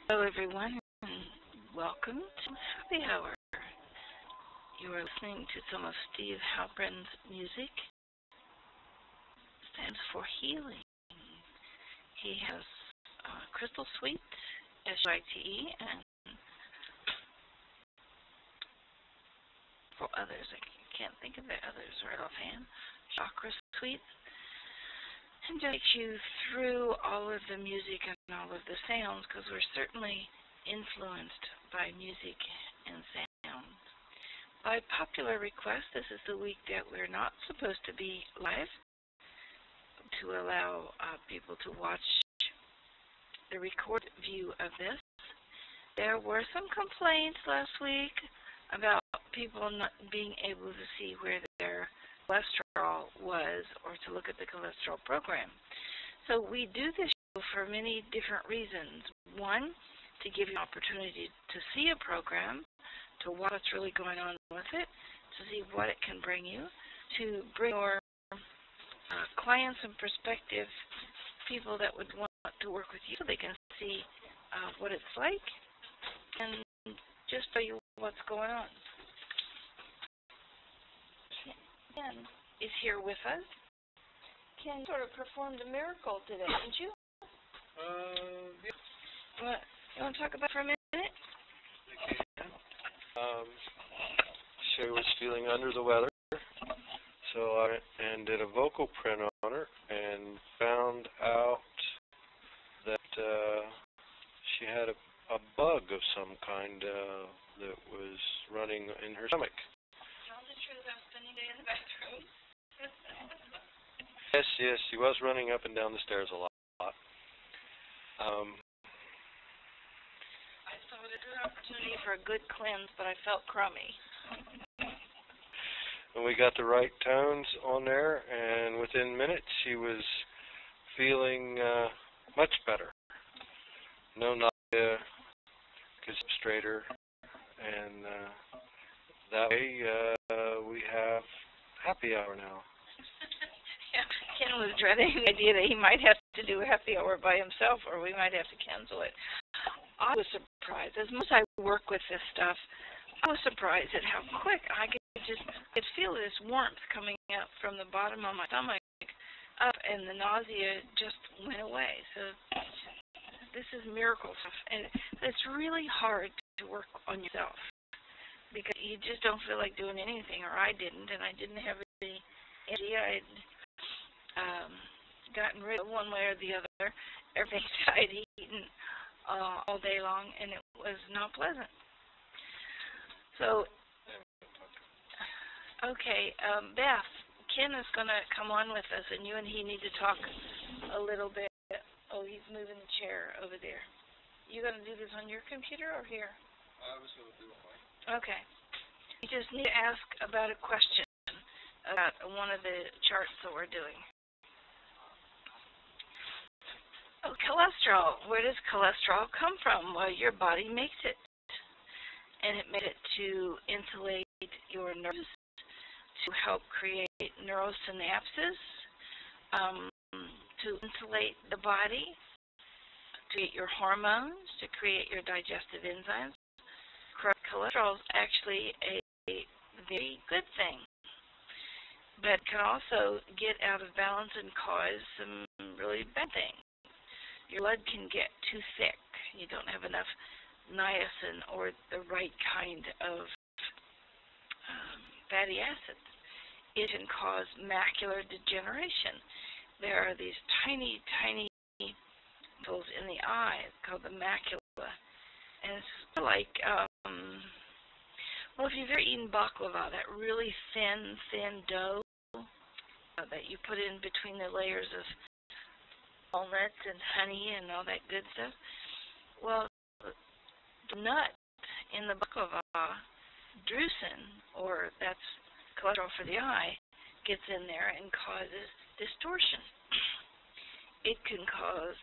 Hello, everyone, and welcome to Happy Hour. You are listening to some of Steve Halpern's music. It stands for healing. He has Crystal Suite, SUITE, and for others, I can't think of the others right offhand, Chakra Suite, and just takes you through all of the music and all of the sounds, because we're certainly influenced by music and sound. By popular request, this is the week that we're not supposed to be live, to allow people to watch the record view of this. There were some complaints last week about people not being able to see where their cholesterol was, or to look at the cholesterol program. So we do this show for many different reasons. One, to give you an opportunity to see a program, to watch what's really going on with it, to see what it can bring you, to bring your clients and prospective people that would want to work with you so they can see what it's like, and just show you what's going on. Ken is here with us. Ken sort of performed a miracle today, didn't you? Yeah. You want to talk about it for a minute? She was feeling under the weather, so I did a vocal print on her and found out that she had a bug of some kind that was running in her stomach. Tell the truth, I'm spending the day in the bathroom. Yes, she was running up and down the stairs a lot. I saw it as an opportunity for a good cleanse, but I felt crummy. And we got the right tones on there, and within minutes she was feeling much better. No nausea, could sit straighter, and that way we have happy hour now. Yeah, Ken was dreading the idea that he might have to do a happy hour by himself, or we might have to cancel it. I was surprised. As much as I work with this stuff, I was surprised at how quick I could feel this warmth coming up from the bottom of my stomach up, and the nausea just went away. So this is miracle stuff, and it's really hard to work on yourself because you just don't feel like doing anything, or I didn't, and I didn't have any energy. I'd gotten rid of one way or the other everything I'd eaten all day long, and it was not pleasant. So, okay, Beth, Ken is going to come on with us, and you and he need to talk a little bit. Oh, he's moving the chair over there. You going to do this on your computer or here? I was going to do it mine. Okay. You just need to ask about a question about one of the charts that we're doing. Oh, cholesterol. Where does cholesterol come from? Well, your body makes it. And it makes it to insulate your nerves, to help create neurosynapses, to insulate the body, create your hormones, to create your digestive enzymes. Cholesterol is actually a very good thing, but can also get out of balance and cause some really bad things. Your blood can get too thick. You don't have enough niacin or the right kind of fatty acids. It can cause macular degeneration. There are these tiny, tiny holes in the eye called the macula. And it's like, well, if you've ever eaten baklava, that really thin dough that you put in between the layers of walnuts and honey and all that good stuff, well, the nut in the baklava, drusen, or that's cholesterol for the eye, gets in there and causes distortion. It can cause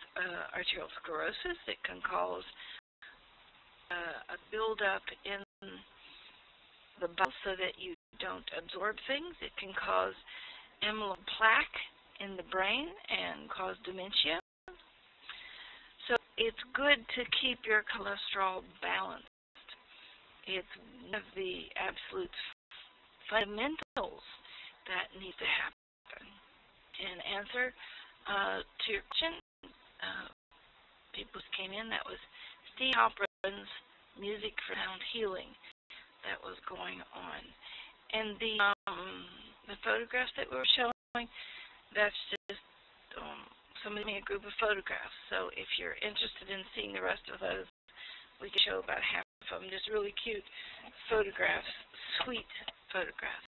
arterial sclerosis. It can cause a buildup in the bowel so that you don't absorb things. It can cause amyloid plaque in the brain and cause dementia. So it's good to keep your cholesterol balanced. It's one of the absolute fundamentals that needs to happen. And answer to your question, people who came in, that was Steve Hopkins' Music for Sound Healing that was going on. And the photographs that we were showing, that's just somebody made a group of photographs. So if you're interested in seeing the rest of those, we can show about half of them. Just really cute photographs, sweet photographs.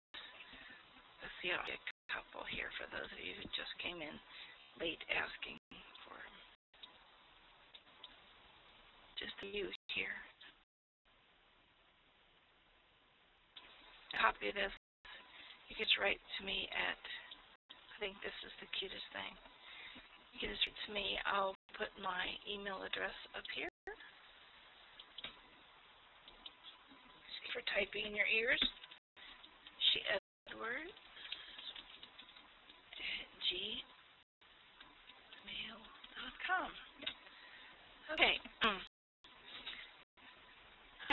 Let's see, I'll get a couple here for those of you who just came in late asking for them. Just a few here. A copy of this, you can just write to me at, I think this is the cutest thing. You can just write to me. I'll put my email address up here. For typing in your ears. She Edwards at gmail.com. Okay.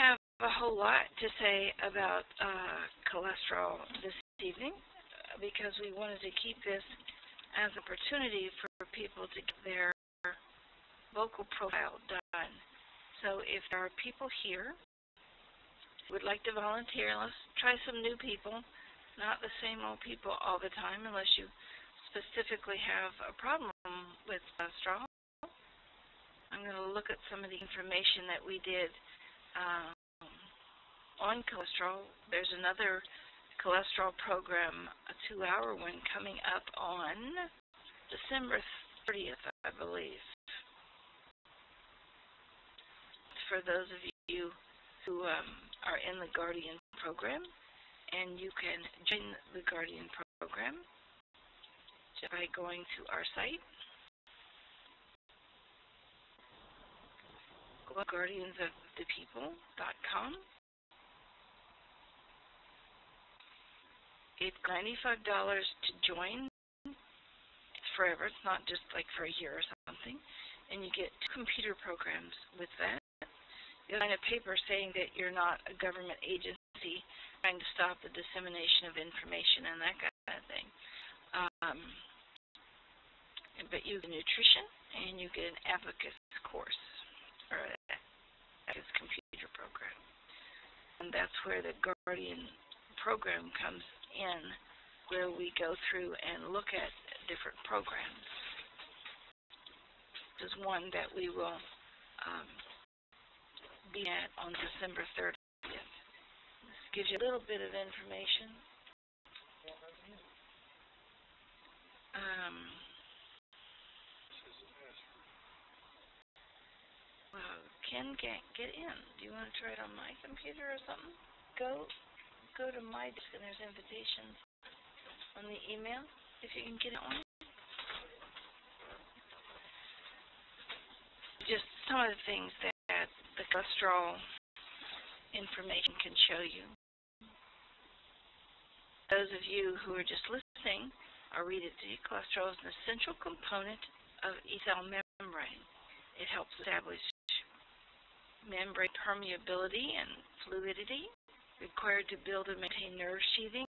I have a whole lot to say about cholesterol this evening because we wanted to keep this as an opportunity for people to get their vocal profile done. So if there are people here would like to volunteer, let's try some new people, not the same old people all the time unless you specifically have a problem with cholesterol. I'm going to look at some of the information that we did on cholesterol. There's another cholesterol program, a 2-hour one, coming up on December 30th, I believe. For those of you who are in the Guardian program, and you can join the Guardian program by going to our site, guardiansofthepeople.com. It's $95 to join. It's forever. It's not just like for a year or something. And you get 2 computer programs with that. You sign a paper saying that you're not a government agency trying to stop the dissemination of information and that kind of thing. But you get nutrition and you get an Abacus course or an Abacus computer program. And that's where the Guardian program comes in, where we go through and look at different programs. This is one that we will be at on December 30th. This gives you a little bit of information. Well, Ken can't get in. Do you want to try it on my computer or something? Go to my desk and there's invitations on the email if you can get it on. Just some of the things that the cholesterol information can show you. Those of you who are just listening, I'll read it to you. Cholesterol is an essential component of cell membrane. It helps establish membrane permeability and fluidity required to build and maintain nerve sheathing,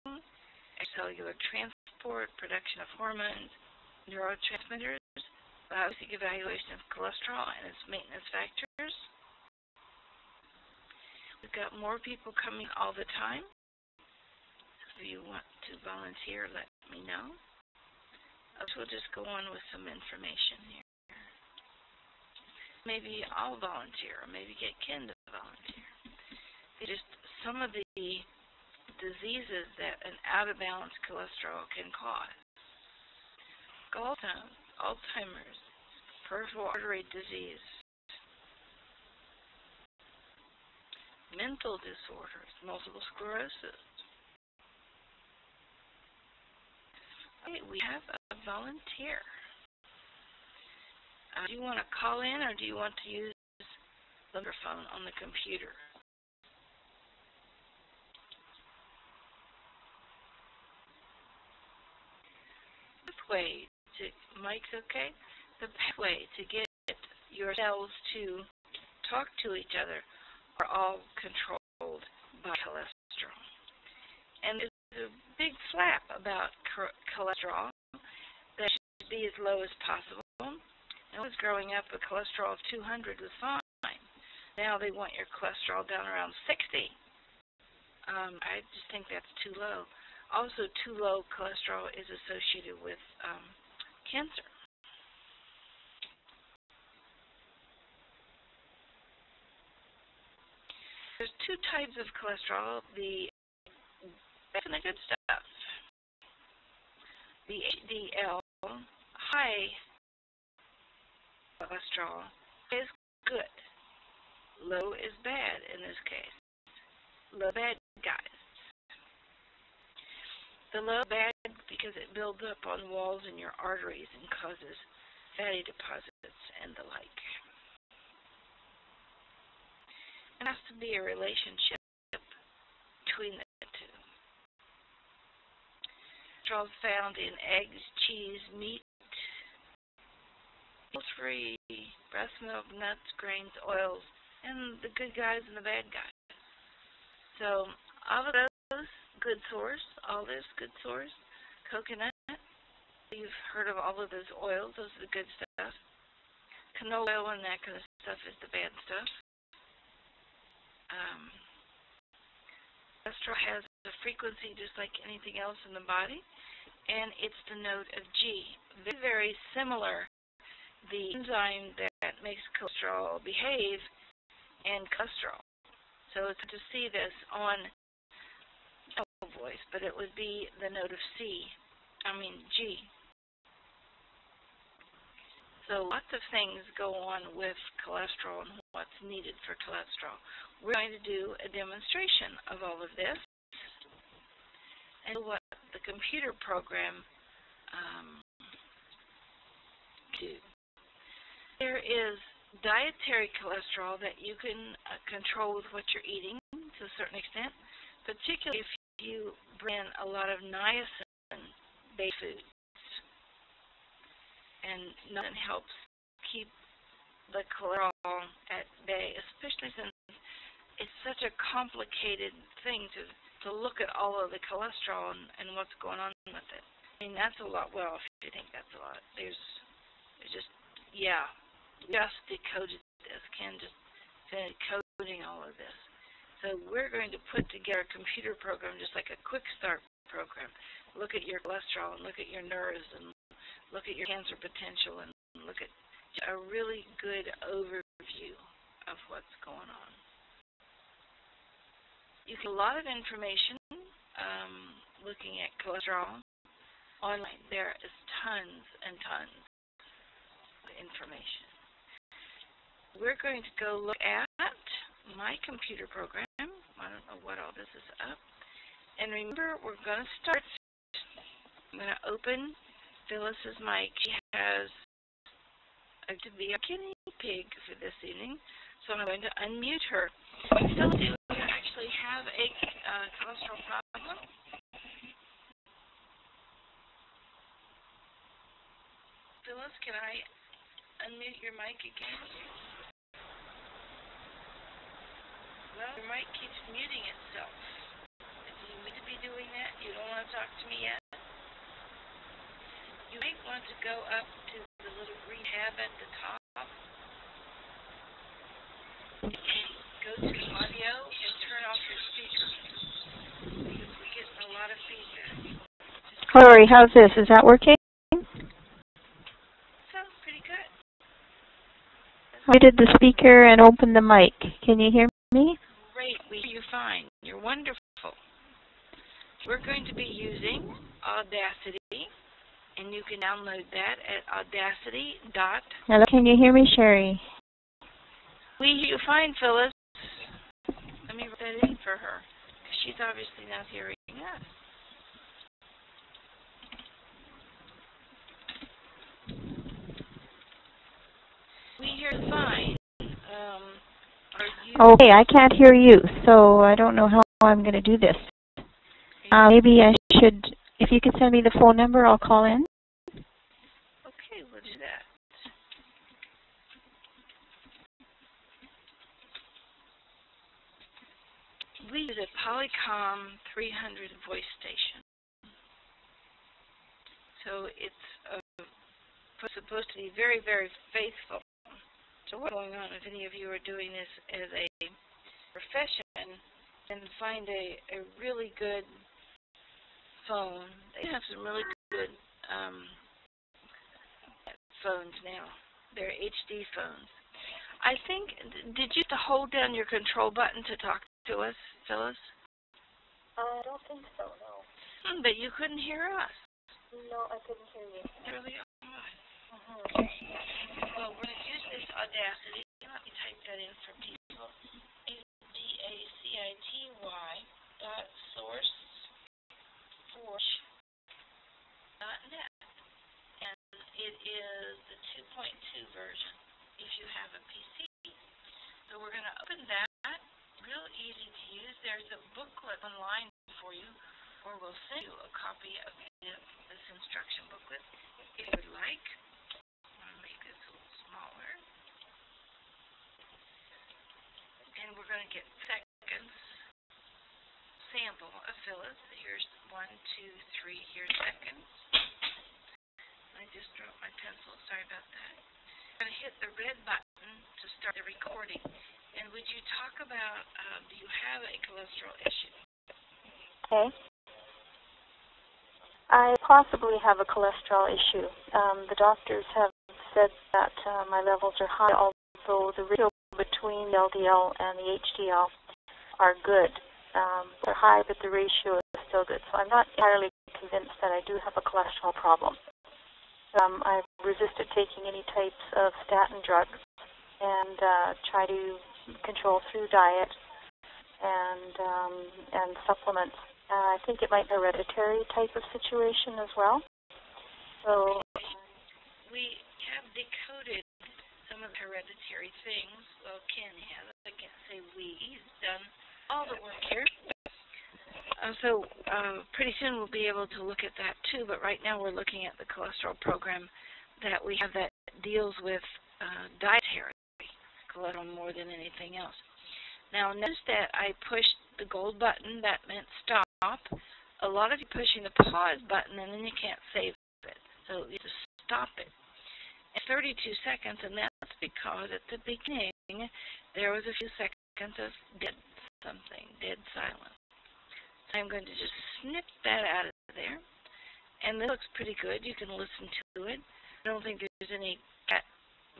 cellular transport, production of hormones, neurotransmitters, BioAcoustic evaluation of cholesterol and its maintenance factors. We've got more people coming all the time. If you want to volunteer, let me know. We'll just go on with some information here. Maybe I'll volunteer, or maybe get Ken to volunteer. Just some of the diseases that an out-of-balance cholesterol can cause. Gallstones, Alzheimer's, peripheral artery disease, mental disorders, multiple sclerosis. Okay, we have a volunteer. Do you want to call in or do you want to use the microphone on the computer? Pathway to Mike's okay? The pathway to get your cells to talk to each other are all controlled by cholesterol. And there's a big flap about cholesterol that should be as low as possible. When I was growing up, a cholesterol of 200 was fine. Now they want your cholesterol down around 60. I just think that's too low. Also, too low cholesterol is associated with cancer. There's two types of cholesterol, the bad and the good stuff. The HDL, high cholesterol, is good. Low is bad in this case. Low bad guys. The low bad because it builds up on walls in your arteries and causes fatty deposits and the like. There has to be a relationship between the two. Cholesterol is found in eggs, cheese, meat, oil-free, breast milk, nuts, grains, oils, and the good guys and the bad guys. So avocados, good source. Olives, good source. Coconut, you've heard of all of those oils. Those are the good stuff. Canola oil and that kind of stuff is the bad stuff. Cholesterol has a frequency just like anything else in the body, and it's the note of G. Very, very similar. The enzyme that makes cholesterol behave and cholesterol. So it's to see this on no voice, but it would be the note of G. So lots of things go on with cholesterol and what's needed for cholesterol. We're going to do a demonstration of all of this and what the computer program do. There is dietary cholesterol that you can control with what you're eating to a certain extent, particularly if you bring in a lot of niacin-based foods. And niacin helps keep the cholesterol at bay, especially since it's such a complicated thing to look at all of the cholesterol and what's going on with it. I mean, that's a lot. Well, if you think that's a lot, there's just decoded this. Ken just finished coding all of this. So we're going to put together a computer program, just like a quick start program. Look at your cholesterol and look at your nerves and look at your cancer potential and look at a really good overview of what's going on. You get a lot of information looking at cholesterol online. There is tons and tons of information. We're going to go look at my computer program. I don't know what all this is up. And remember, we're going to start. I'm going to open Phyllis's mic. She has to be a guinea pig for this evening, so I'm going to unmute her. Phyllis, do you actually have a cholesterol problem? Phyllis, can I unmute your mic again? Well, your mic keeps muting itself. Do you need to be doing that? You don't want to talk to me yet? You might want to go up to the little green tab at the top and go to audio and turn off your speaker because we're getting a lot of feedback. Lori, how's this? Is that working? Sounds pretty good. I did the speaker and opened the mic. Can you hear me? Great. We hear you fine. You're wonderful. We're going to be using Audacity, and you can download that at audacity. Hello, can you hear me, Sherry? We hear you fine, Phyllis. Let me write that in for her, because she's obviously not hearing us. We hear you fine. Okay, I can't hear you, so I don't know how I'm going to do this. Maybe I should, if you could send me the phone number, I'll call in. Okay, we'll do that. we use a Polycom 300 voice station. So it's supposed to be very, very faithful. So what's going on, if any of you are doing this as a profession, then find a really good phone. They have some really good phones now. They're HD phones. I think, did you have to hold down your control button to talk to us, Phyllis? I don't think so, no. But you couldn't hear us. No, I couldn't hear you. Really odd. Mm-hmm. Well, we're going to use this Audacity. Let me type that in for people. ADACITY.sourceforge.net. And it is the 2.2 version if you have a PC. So we're going to open that. Real easy to use. There's a booklet online for you, or we'll send you a copy of this instruction booklet if you would like. I'm going to make this a little smaller. And we're going to get seconds sample of Phyllis. Here's 1, 2, 3. Here's seconds. I just dropped my pencil. Sorry about that. I'm going to hit the red button to start the recording. And would you talk about, do you have a cholesterol issue? Okay. I possibly have a cholesterol issue. The doctors have said that my levels are high, although the ratio between LDL and the HDL are good. They're high, but the ratio is still good. So I'm not entirely convinced that I do have a cholesterol problem. I've resisted taking any types of statin drugs and try to control through diet and supplements. I think it might be a hereditary type of situation as well. So we have decoded some of the hereditary things. Well, Ken has. I can't say we. He's done all the work here. So pretty soon we'll be able to look at that too. But right now we're looking at the cholesterol program that we have that deals with dietary cholesterol more than anything else. Now notice that I pushed the gold button. That meant stop. A lot of you pushing the pause button and then you can't save it. So you just stop it. At 32 seconds, and that's because at the beginning there was a few seconds of dead silence. So I'm going to just snip that out of there. And this looks pretty good. You can listen to it. I don't think there's any cat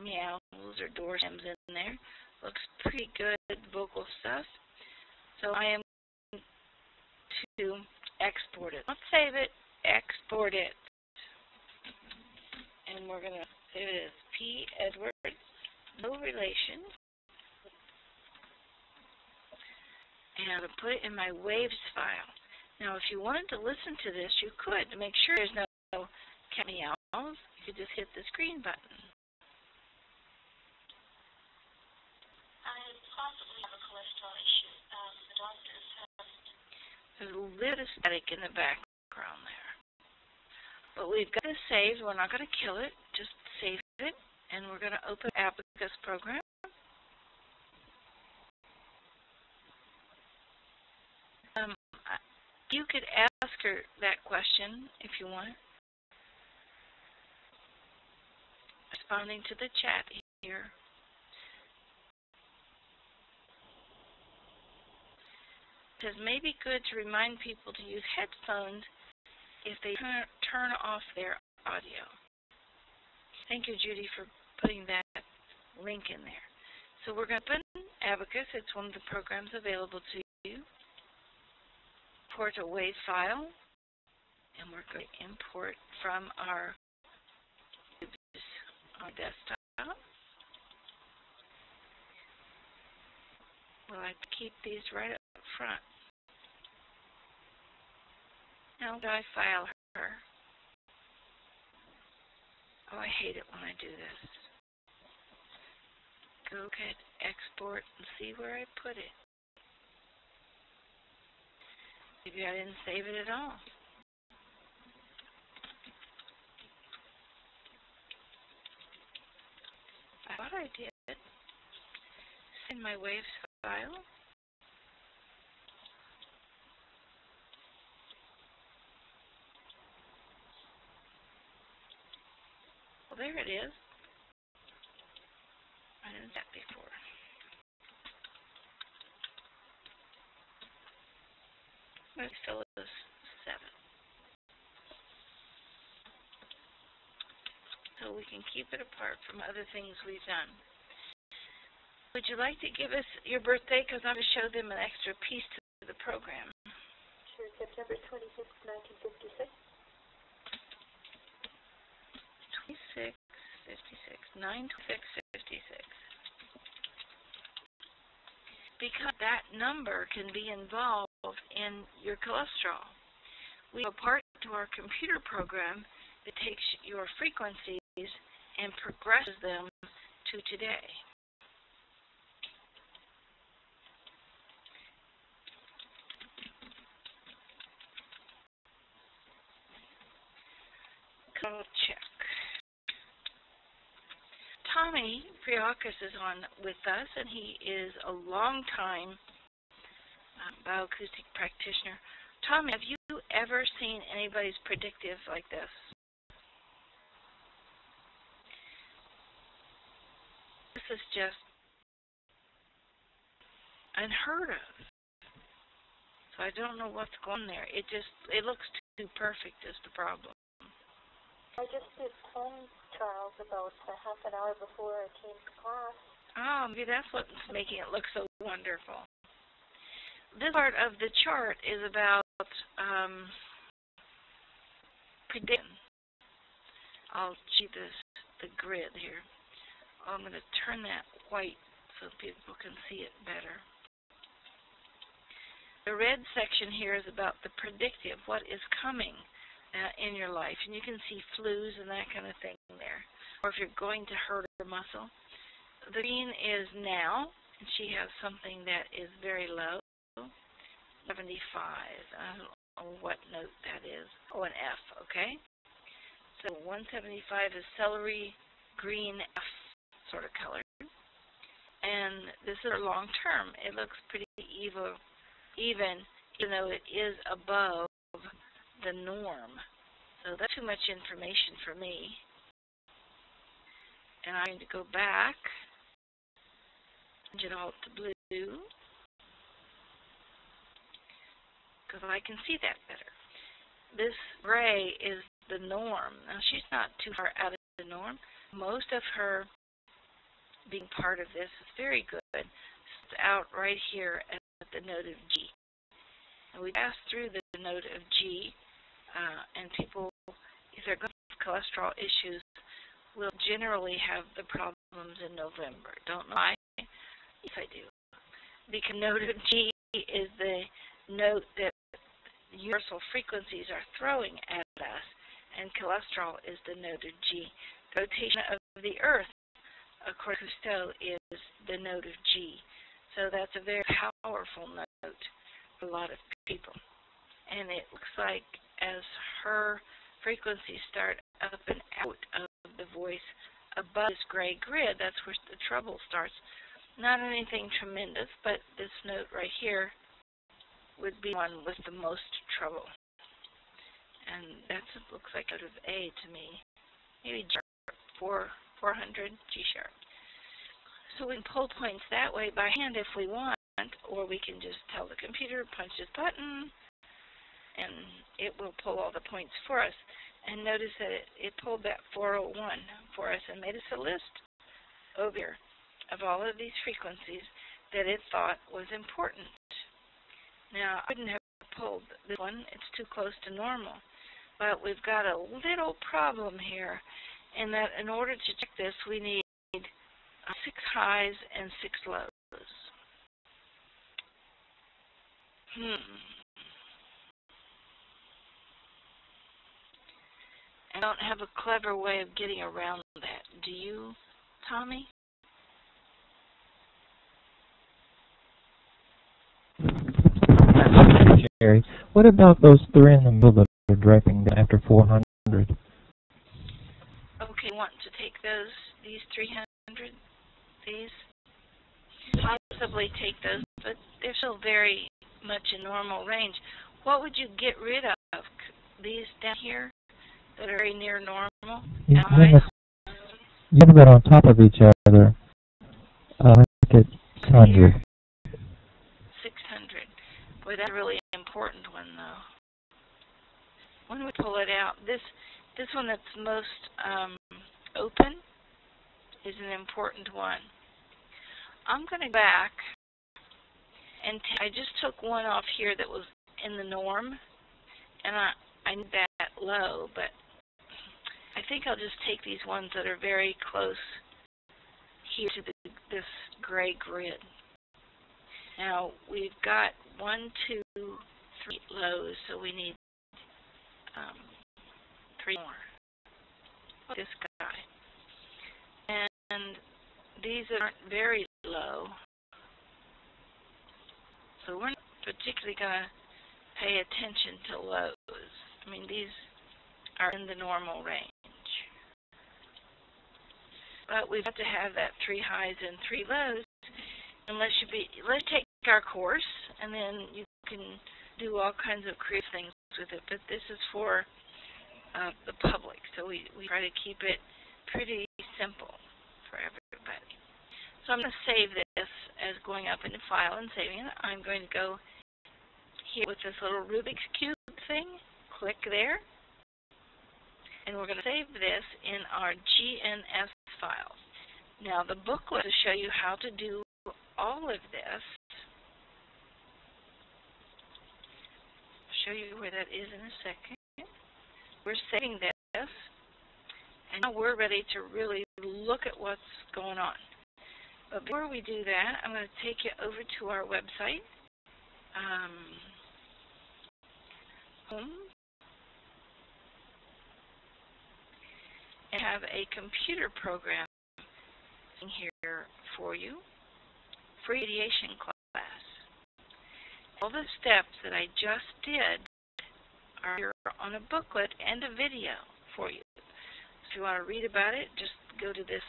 meows or door slams in there. Looks pretty good vocal stuff. So I am going to export it. Not save it, export it. And we're going to save it as P. Edwards, no relation. And I'm going to put it in my waves file. Now, if you wanted to listen to this, you could. To make sure there's no cat meows, you could just hit this green button. There's a little bit of static in the background there. But we've got this saved. We're not going to kill it. Just save it. And we're going to open the BioAcoustic program. You could ask her that question if you want. Responding to the chat here. It says maybe good to remind people to use headphones if they turn off their audio. Thank you, Judy, for putting that link in there. So we're going to open Abacus. It's one of the programs available to you. Import a WAV file, and we're going to import from our desktop. Well, I keep these right up front. Now, do I file her? Oh, I hate it when I do this. Go ahead, export, and see where I put it. Maybe I didn't save it at all. I thought I did. Send my waves file. Well, there it is. I didn't see that before. Let's fill this 7. So we can keep it apart from other things we've done. Would you like to give us your birthday? Because I'm going to show them an extra piece to the program. Sure, September 26th, 1956. 9/26/56. Because that number can be involved in your cholesterol. We have a part to our computer program that takes your frequencies and progresses them to today. I'll check. Tommy Priakis is on with us, and he is a long-time bioacoustic practitioner. Tommy, have you ever seen anybody's predictive like this? This is just unheard of. So I don't know what's going on there. It looks too perfect is the problem. I just did phone trials about a half an hour before I came to class. Oh, maybe that's what's making it look so wonderful. This part of the chart is about prediction. I'll see the grid here. I'm going to turn that white so people can see it better. The red section here is about the predictive, what is coming in your life. And you can see flus and that kind of thing there. Or if you're going to hurt a muscle. The green is now, and she has something that is very low. 75. I don't know what note that is. Oh, an F, okay? So 175 is celery, green, F sort of color. And this is long term. It looks pretty even though it is above the norm. So that's too much information for me. And I'm going to go back, change it all to blue, because I can see that better. This gray is the norm. Now, she's not too far out of the norm. Most of her being part of this is very good. It's out right here at the node of G. And we pass through the node of G, and people, if they're going to have cholesterol issues, will generally have the problems in November. Don't know why? Yes, I do. Because node of G is the note that universal frequencies are throwing at us, and cholesterol is the node of G. The rotation of the Earth, according to Cousteau, is the node of G. So that's a very powerful note for a lot of people. And it looks like as her frequencies start up and out of the voice above this gray grid, that's where the trouble starts. Not anything tremendous, but this note right here would be one with the most trouble. And that looks like out of A to me. Maybe G sharp, 400 G sharp. So we can pull points that way by hand if we want, or we can just tell the computer, punch this button, and it will pull all the points for us. And notice that it pulled that 401 for us and made us a list over here of all of these frequencies that it thought was important. Now, I wouldn't have pulled this one. It's too close to normal. But we've got a little problem here in that in order to check this, we need 6 highs and 6 lows. I don't have a clever way of getting around that. Do you, Tommy? Jerry, what about those 3 in the middle that are dropping down after 400? Okay, want to take these 300, these? Possibly take those, but they're still very much in normal range. What would you get rid of? These down here that are very near normal? Yeah, You have them on top of each other. Like it's 600. 600. Boy, that's a really important one, though. When we pull it out, this one that's most open is an important one. I'm going to go back, and I just took one off here that was in the norm, and I need that low, but I think I'll just take these ones that are very close here to this gray grid. Now, we've got 1, 2, 3 lows, so we need 3 more. This guy. And these aren't very low, so we're not particularly going to pay attention to lows. I mean, these are in the normal range. But we've got to have that 3 highs and 3 lows. And let's take our course, and then you can do all kinds of creative things with it. But this is for the public, so we try to keep it pretty simple for everybody. So I'm going to save this as going up into File and saving it. I'm going to go here with this little Rubik's Cube thing, click there, and we're going to save this in our GNS file. Now the booklet will show you how to do all of this. I'll show you where that is in a second. We're saving this, and now we're ready to really look at what's going on. But before we do that, I'm going to take you over to our website, home, and have a computer program here for you, free radiation class. All the steps that I just did are here on a booklet and a video for you. So if you want to read about it, just go to this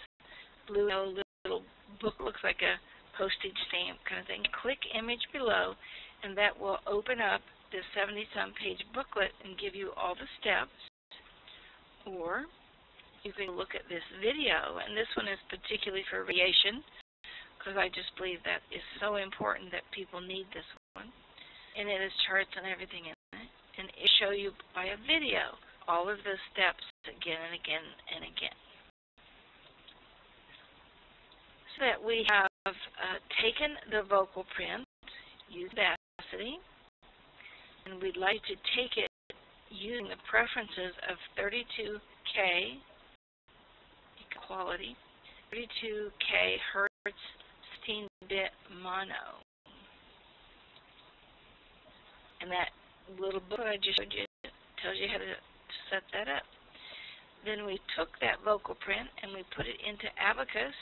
blue little book, looks like a postage stamp kind of thing. Click image below, and that will open up this 70-some page booklet and give you all the steps. Or you can look at this video, and this one is particularly for radiation, because I just believe that is so important that people need this one. And it has charts and everything in it. And it show you by a video all of the steps again and again and again. So that we have taken the vocal print, use Audacity, and we'd like to take it using the preferences of 32K quality, 32K hertz, 16-bit mono. And that little book I just showed you tells you how to set that up. Then we took that vocal print and we put it into Abacus.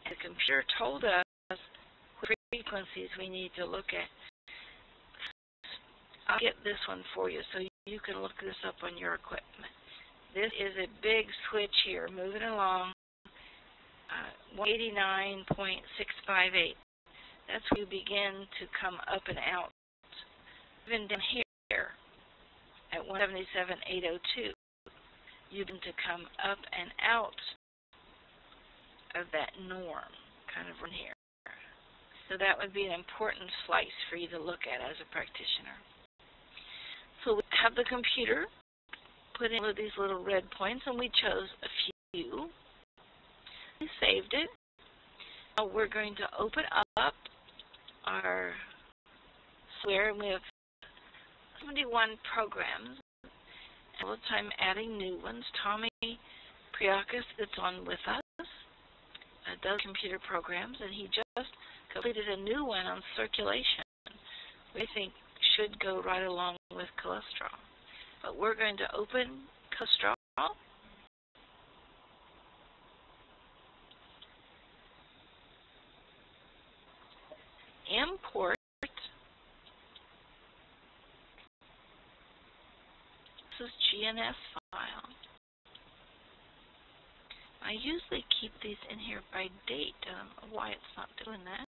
And the computer told us what frequencies we need to look at. I'll get this one for you so you can look this up on your equipment. This is a big switch here, moving along, 189.658. That's where you begin to come up and out. Even down here at 177.802, you begin to come up and out of that norm, kind of in here. So that would be an important slice for you to look at as a practitioner. So we have the computer put in all of these little red points, and we chose a few. We saved it. Now we're going to open up our software, and we have 71 programs. All the time adding new ones. Tommy Priakis, that's on with us, does computer programs, and he just completed a new one on circulation. We think should go right along with cholesterol. But we're going to open cholesterol. Import. This is GNS file. I usually keep these in here by date. I don't know why it's not doing that.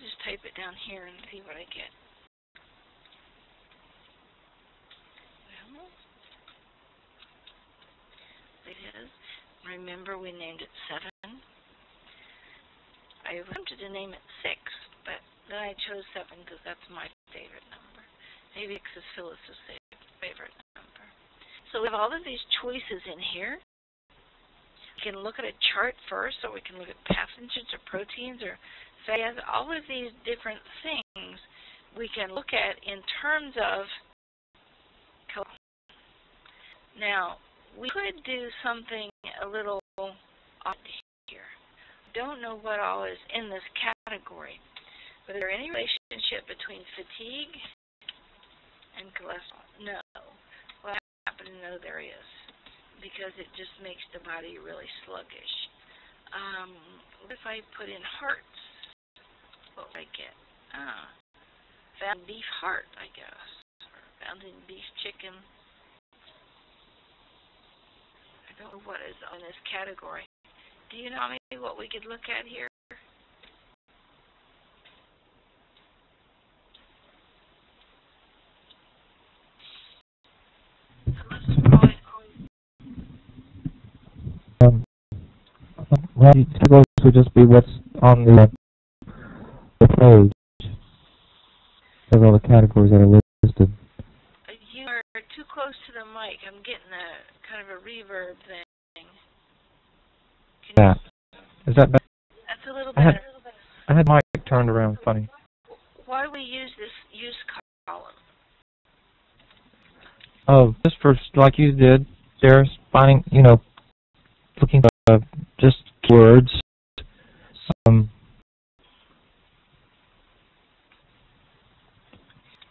Just type it down here and see what I get. Well, It is. Remember, we named it 7. I attempted to name it 6, but then I chose 7 because that's my favorite number. Maybe 6 is Phyllis's favorite number. So we have all of these choices in here. We can look at a chart first, or we can look at pathogens or proteins or fatty acids. All of these different things we can look at in terms of cholesterol. Now, we could do something a little odd here. Don't know what all is in this category, but is there any relationship between fatigue and cholesterol? No. Well, I happen to know there is, because it just makes the body really sluggish. What if I put in hearts? What would I get? Found beef heart, I guess, or found in beef chicken. I don't know what is on this category. Do you know maybe what we could look at here? Well, those would just be what's on the page. There's all the categories that are listed. You are too close to the mic. I'm getting a kind of a reverb thing. Yeah. Is that better? That's a little better. I had my mic turned around funny. Why do we use this use column? Oh, just for, like you did, Sarah, finding, looking for just words.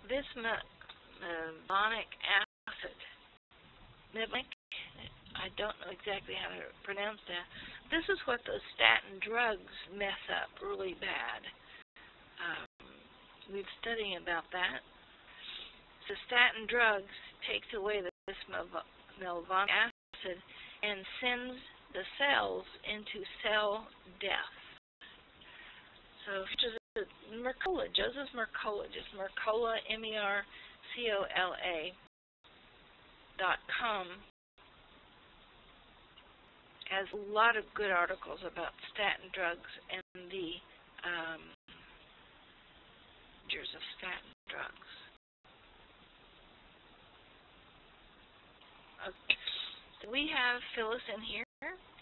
This methylonic acid, I don't know exactly how to pronounce that. This is what those statin drugs mess up really bad. We've studied about that. So statin drugs takes away this methylonic acid and sends the cells into cell death. So Mercola, Joseph Mercola, just Mercola, MERCOLA.com, has a lot of good articles about statin drugs and the dangers of statin drugs. Okay. So we have Phyllis in here,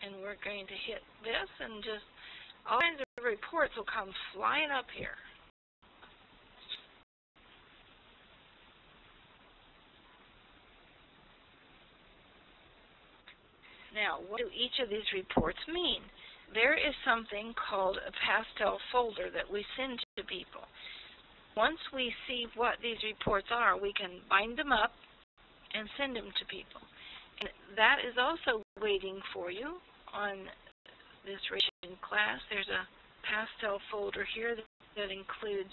and we're going to hit this, and just all kinds of reports will come flying up here. Now, what do each of these reports mean? There is something called a pastel folder that we send to people. Once we see what these reports are, we can bind them up and send them to people. And that is also waiting for you on this ration class. There's a pastel folder here that includes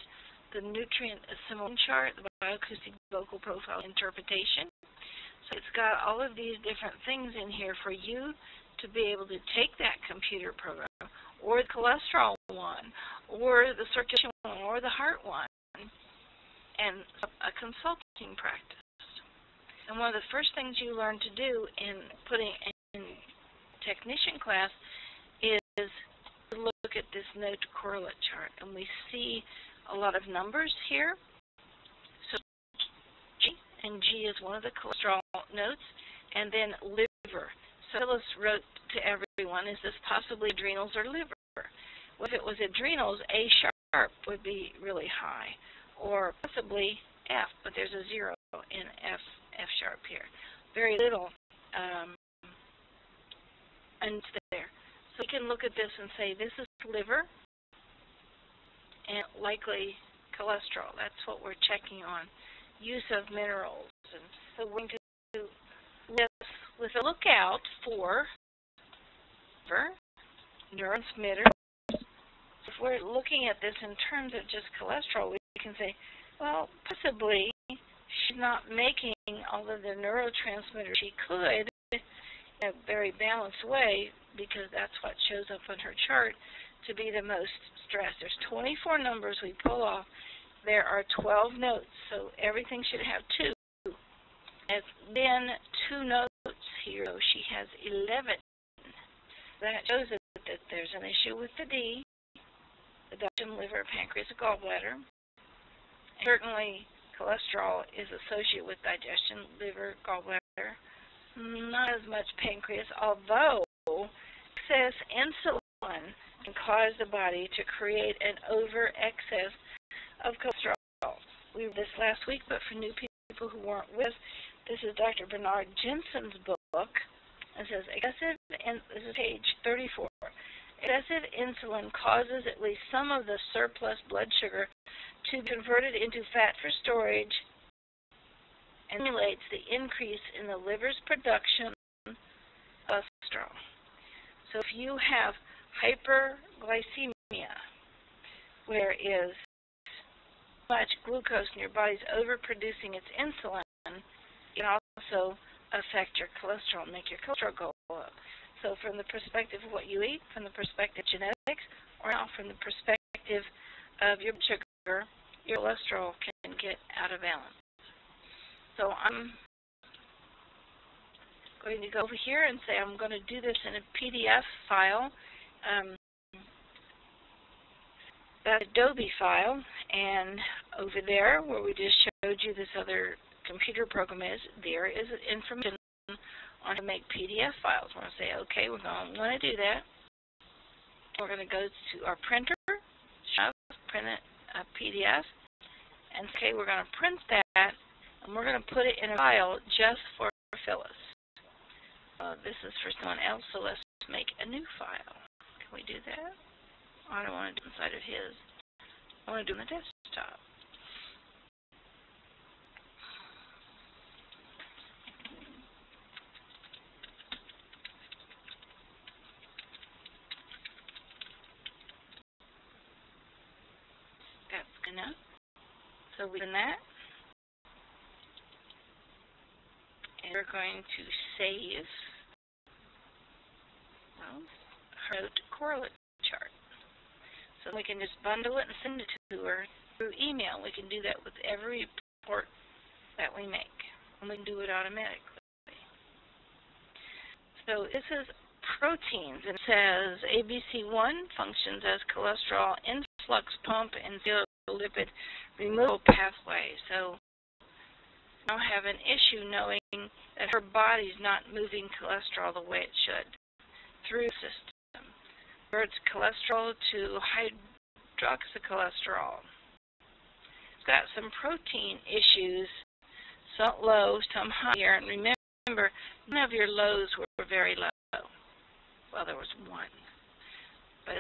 the nutrient assimilation chart, the BioAcoustic vocal profile interpretation. So it's got all of these different things in here for you to be able to take that computer program, or the cholesterol one, or the circulation one, or the heart one, and a consulting practice. And one of the first things you learn to do in putting in technician class is to look at this note correlate chart. And we see a lot of numbers here. So G, and G is one of the cholesterol notes, and then liver. So Phyllis wrote to everyone, is this possibly adrenals or liver? Well, if it was adrenals, A sharp would be really high, or possibly F, but there's a 0 in F sharp here. Very little and there. So we can look at this and say this is liver and likely cholesterol. That's what we're checking on. Use of minerals. And so we're going to do this with a lookout for liver, neurotransmitters. If we're looking at this in terms of just cholesterol, we can say, well, possibly she's not making all of the neurotransmitters she could in a very balanced way, because that's what shows up on her chart to be the most stressed. There's 24 numbers we pull off. There are 12 notes, so everything should have 2. Has been 2 notes here, so she has 11. That shows us that there's an issue with the D, the digestion, liver, pancreas, gallbladder. Certainly, cholesterol is associated with digestion, liver, gallbladder. Not as much pancreas, although excess insulin can cause the body to create an over-excess of cholesterol. We read this last week, but for new people who weren't with us, this is Dr. Bernard Jensen's book. It says, this is page 34. Excessive insulin causes at least some of the surplus blood sugar to be converted into fat for storage and stimulates the increase in the liver's production of cholesterol. So if you have hyperglycemia, where is too much glucose in your body's overproducing its insulin, it can also affect your cholesterol, make your cholesterol go up. So from the perspective of what you eat, from the perspective of genetics, or now from the perspective of your blood sugar, your cholesterol can get out of balance. So I'm going to go over here and say I'm going to do this in a PDF file. That Adobe file, and over there where we just showed you this other computer program is, there is information on how to make PDF files. We're going to say, okay, we're going to want to do that. We're going to go to our printer, print a PDF, and say, okay, we're going to print that, and we're going to put it in a file just for Phyllis. This is for someone else, so let's make a new file. Can we do that? I don't want to do it inside of his. I want to do it on the desktop. That's good enough. So we've done that. And we're going to save her correlate chart. So we can just bundle it and send it to her through email. We can do that with every report that we make, and we can do it automatically. So this is proteins, and it says ABC1 functions as cholesterol influx pump and lipid removal pathway. So we now have an issue knowing that her body's not moving cholesterol the way it should through the system. Converts cholesterol to hydroxycholesterol. It's got some protein issues, some low, some higher, and remember, none of your lows were very low. Well, there was one. But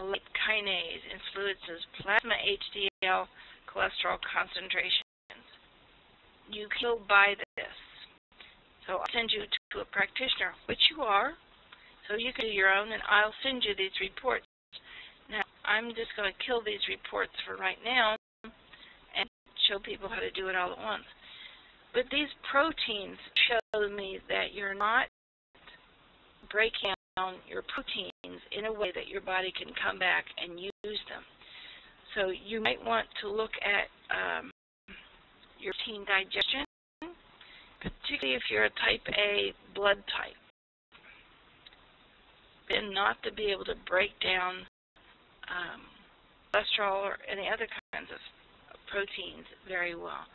a late kinase influences plasma HDL cholesterol concentrations. You can go by this. So I'll send you to a practitioner, which you are, so you can do your own, and I'll send you these reports. Now, I'm just going to kill these reports for right now and show people how to do it all at once. But these proteins show me that you're not breaking down your proteins in a way that your body can come back and use them. So you might want to look at your protein digestion, particularly if you're a type A blood type. And not to be able to break down cholesterol or any other kinds of proteins very well.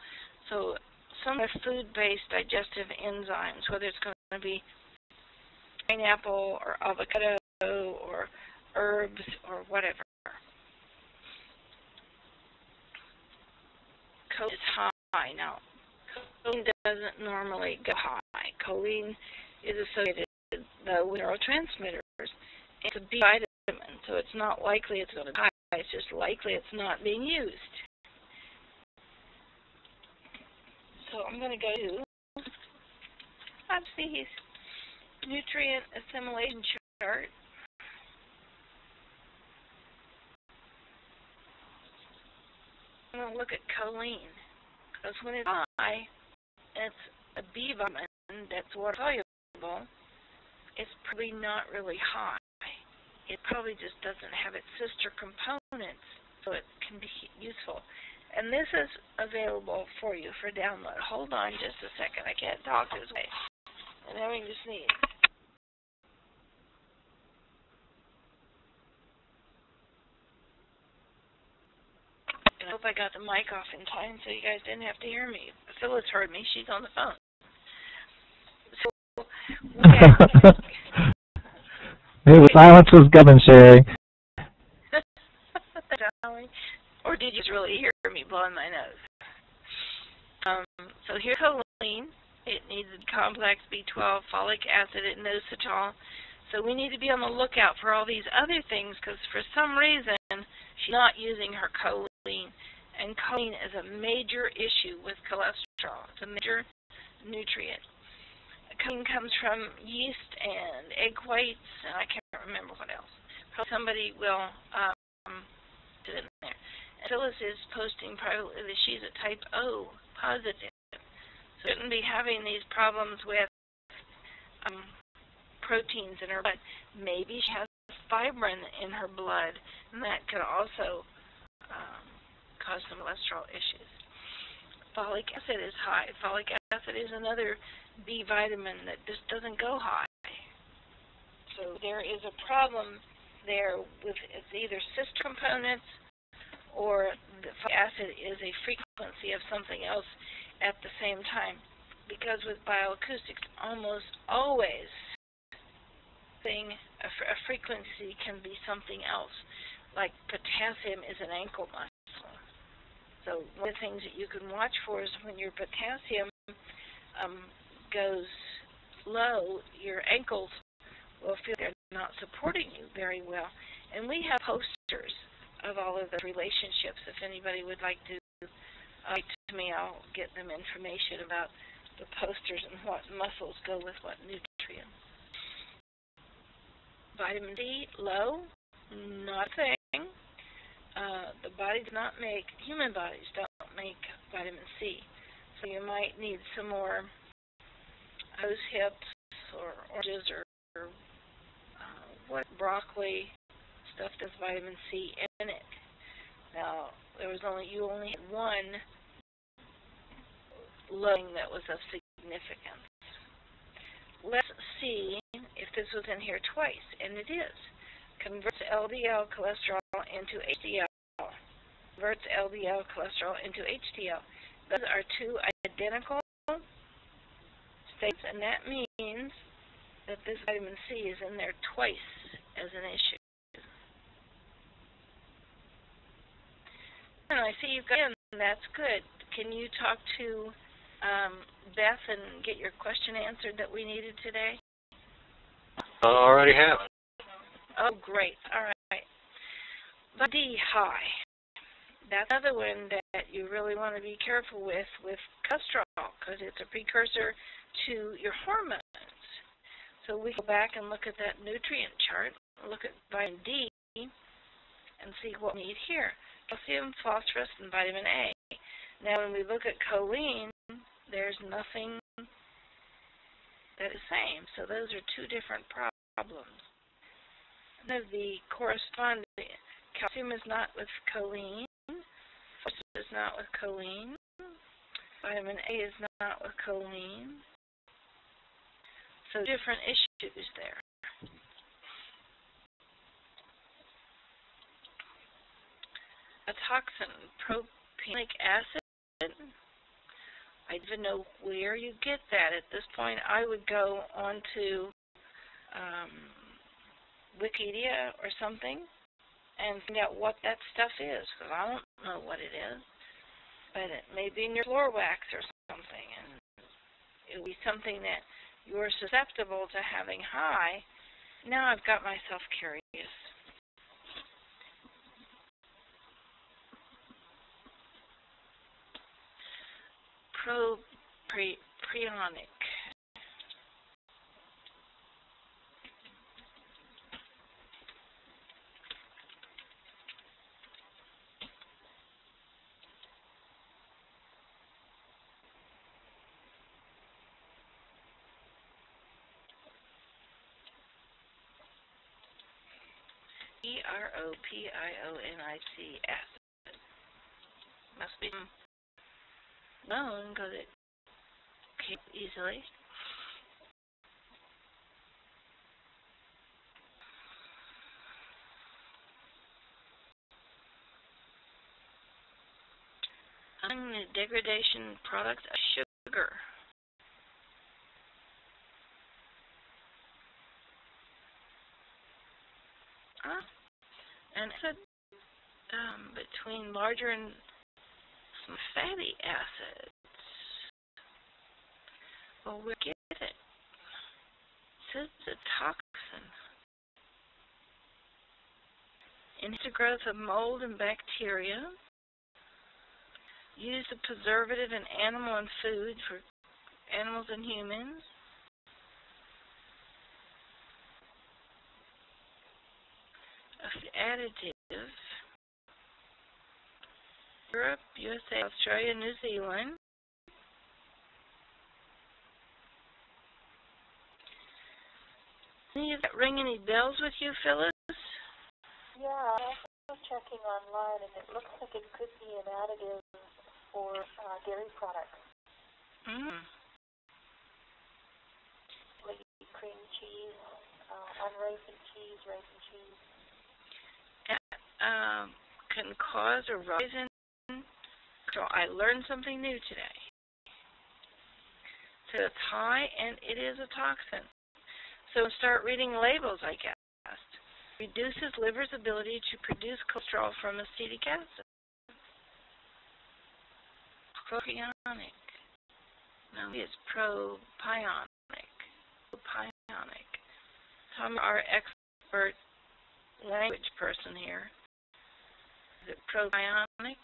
So some of the food-based digestive enzymes, whether it's going to be pineapple or avocado or herbs or whatever. Choline is high. Now, choline doesn't normally go high. Choline is associated though with neurotransmitters. It's a B vitamin, so it's not likely it's going to die. It's just likely it's not being used. So I'm going to go to His nutrient assimilation chart. I'm going to look at choline, because when it's high, it's a B vitamin that's water soluble. It's probably not really high. It probably just doesn't have its sister components, so it can be useful. And this is available for you for download. Hold on just a second. I can't talk this way. I'm having to sneeze. I hope I got the mic off in time so you guys didn't have to hear me. Phyllis heard me. She's on the phone. So, Hey, the silence was coming, Sherry. Or did you really hear me blowing my nose? So here's choline. It needs complex B12, folic acid, and inositol. So we need to be on the lookout for all these other things because for some reason she's not using her choline. And choline is a major issue with cholesterol. It's a major nutrient. Choline comes from yeast and egg whites, and I can't remember what else. Probably somebody will put it in there. And Phyllis is posting privately that she's a type O positive. So shouldn't be having these problems with proteins in her blood. Maybe she has fibrin in her blood, and that could also cause some cholesterol issues. Folic acid is high. Folic acid is another B vitamin that just doesn't go high. So there is a problem there with it's either sister components or the folic acid is a frequency of something else at the same time. Because with bioacoustics, almost always a frequency can be something else. Like potassium is an ankle muscle. So one of the things that you can watch for is when your potassium goes low, your ankles will feel they're not supporting you very well. And we have posters of all of the relationships. If anybody would like to write to me, I'll get them information about the posters and what muscles go with what nutrients. Vitamin D, low, not a thing. The body does not make, human bodies don't make vitamin C. So you might need some more rose hips or oranges or what broccoli stuff does vitamin C in it. Now you only had one loading that was of significance. Let's see if this was in here twice, and it is. Converts LDL cholesterol into HDL. Converts LDL cholesterol into HDL. Those are two identical states, and that means that this vitamin C is in there twice as an issue. And I see you've got in. That's good. Can you talk to Beth and get your question answered that we needed today? I already have. Oh, great. All right. Vitamin D high. That's another one that you really want to be careful with cholesterol because it's a precursor to your hormones. So we go back and look at that nutrient chart, look at vitamin D, and see what we need here. Calcium, phosphorus, and vitamin A. Now, when we look at choline, there's nothing that is the same. So those are two different problems. The corresponding calcium is not with choline, phosphorus is not with choline, vitamin A is not with choline. So different issues there. A toxin, propionic acid. I don't even know where you get that. At this point, I would go on to Wikipedia or something and find out what that stuff is, because I don't know what it is. But it may be in your floor wax or something, and it will be something that you're susceptible to having high. Now I've got myself curious. Propionic. Propionic acid. Must be known because it came easily. Among the degradation products of sugar. And acid between larger and some fatty acids. Well, we get it. It says it's a toxin. Inhibits the growth of mold and bacteria. Used as a preservative in animal and food for animals and humans. Additive. Europe, USA, Australia, New Zealand. Does that ring any bells with you, Phyllis? Yeah, I was checking online, and it looks like it could be an additive for dairy products. Like cream cheese, unripened cheese, ripened cheese. Can cause a rise in. So I learned something new today. So it's high and it is a toxin. So start reading labels, I guess. Reduces liver's ability to produce cholesterol from acetic acid. Propionic. No, it's propionic. Propionic. Tom, our expert language person here. Is it propionic?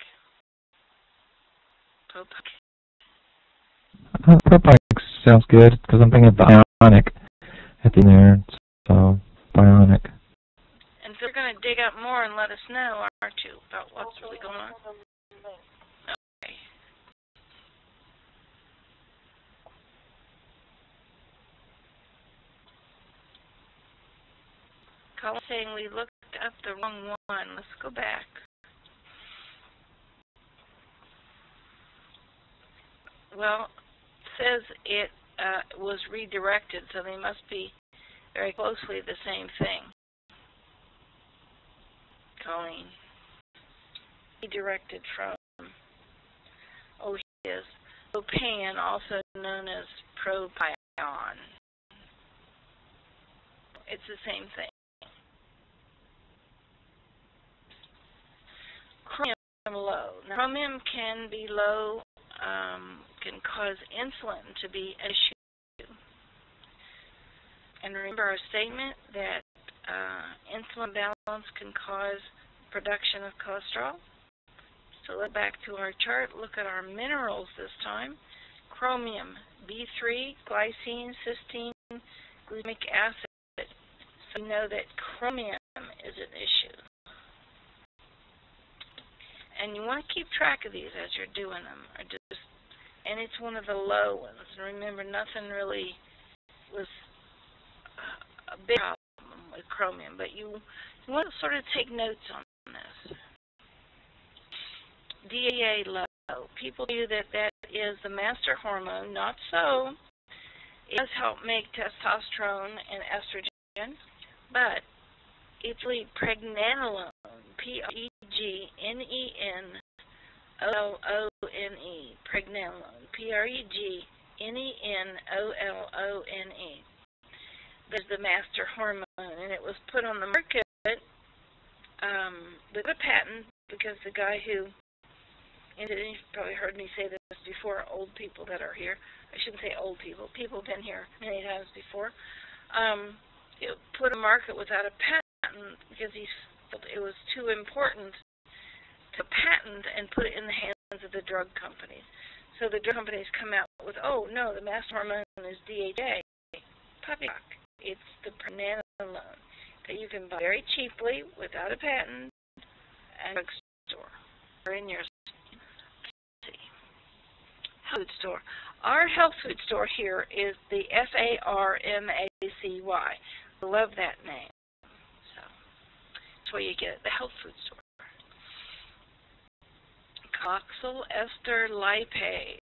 Propionic sounds good because I'm thinking of bionic at the end there, so bionic. And so you're going to dig up more and let us know, aren't you, about what's really going on? Okay. Colin's saying we looked up the wrong one. Let's go back. Well, it says it was redirected, so they must be very closely the same thing. Colleen. Redirected from, his propan, also known as propion. It's the same thing. Chromium low. Now, chromium can be low, can cause insulin to be an issue. And remember our statement that insulin balance can cause production of cholesterol. So let's back to our chart. Look at our minerals this time. Chromium, B3, glycine, cysteine, glutamic acid. So we know that chromium is an issue. And you want to keep track of these as you're doing them. And it's one of the low ones. And remember, nothing really was a big problem with chromium. But you want to sort of take notes on this. DHEA low. People tell you that that is the master hormone. Not so. It does help make testosterone and estrogen. But it's really pregnenolone. Pregnenolone. Pregnenolone. Pregnenolone. There's the master hormone, and it was put on the market with a patent because the guy who, and you've probably heard me say this before, old people that are here, I shouldn't say old people, people have been here many times before, put a market without a patent because he felt it was too important to patent and put it in the hands of the drug companies. So the drug companies come out with, oh, no, the master hormone is DHA. Poppycock. It's the pregnenolone that you can buy very cheaply without a patent at a drug store or in your food store. Our health food store here is the Pharmacy. I love that name. So that's where you get it, the health food store. carboxyl ester lipase.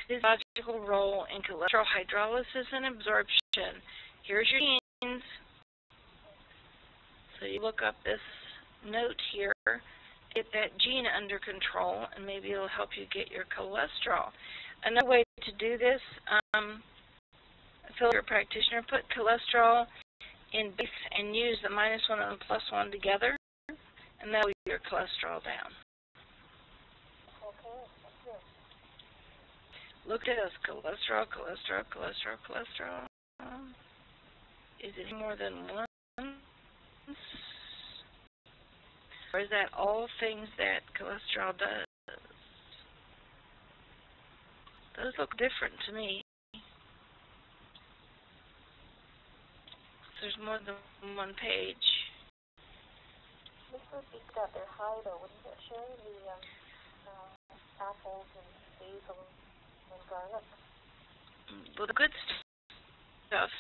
Physiological role in cholesterol hydrolysis and absorption. Here's your genes. So you look up this note here, get that gene under control, and maybe it'll help you get your cholesterol. Another way to do this, you're a practitioner, put cholesterol in base and use the -1 and the +1 together, and that will get your cholesterol down. Look at us, cholesterol, cholesterol, cholesterol, cholesterol. Is it more than one? Or is that all things that cholesterol does? Those look different to me. There's more than one page. This would be that they're high, though, wouldn't it, Sherry? The apples and basil and garlic. Well, the good stuff,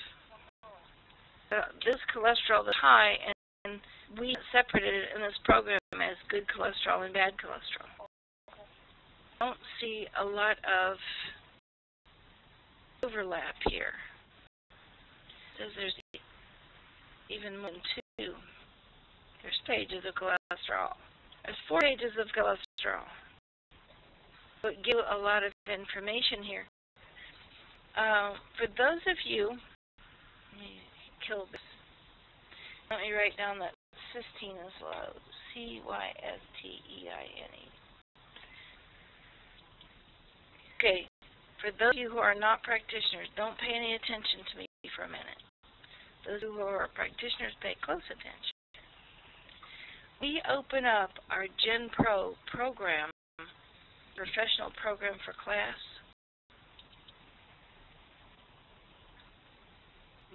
this cholesterol is high, and we separated it in this program as good cholesterol and bad cholesterol. I don't see a lot of overlap here. It says there's even more than 2. There's pages of cholesterol. There's 4 pages of cholesterol. So it gives you a lot of information here. For those of you, let me kill this. Let me write down that cysteine is low. cysteine. Okay, for those of you who are not practitioners, don't pay any attention to me for a minute. Those who are practitioners, pay close attention. We open up our Gen Pro program, professional program for class.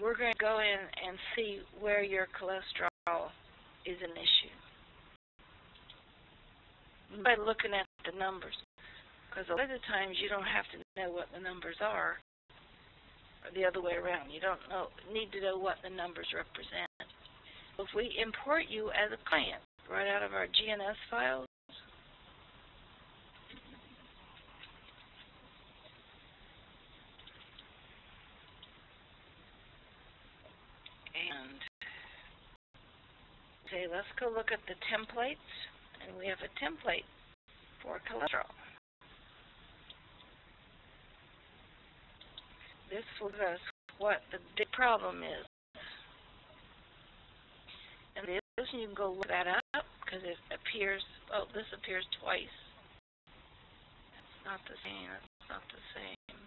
We're going to go in and see where your cholesterol is an issue by looking at the numbers. Because a lot of the times you don't have to know what the numbers are, or the other way around. You don't need to know what the numbers represent. So if we import you as a client right out of our GNS files, and say, let's go look at the templates, and we have a template for cholesterol. This will give us what the big problem is. And this, you can go look that up, because it appears, oh, this appears twice. That's not the same, that's not the same.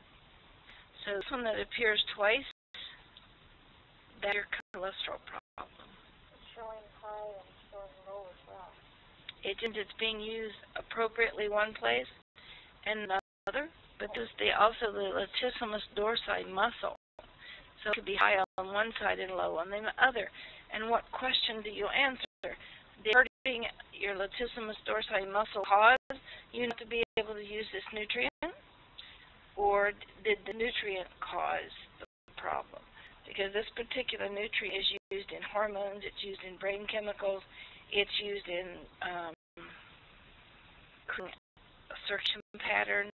So this one that appears twice, that's your cholesterol problem. It's showing high and showing low as well. It's being used appropriately one place and another, but this is also the latissimus dorsi muscle. So it could be high on one side and low on the other. And what question do you answer? Did hurting your latissimus dorsi muscle cause you not to be able to use this nutrient? Or did the nutrient cause the problem? Because this particular nutrient is used in hormones, it's used in brain chemicals, it's used in circulation patterns.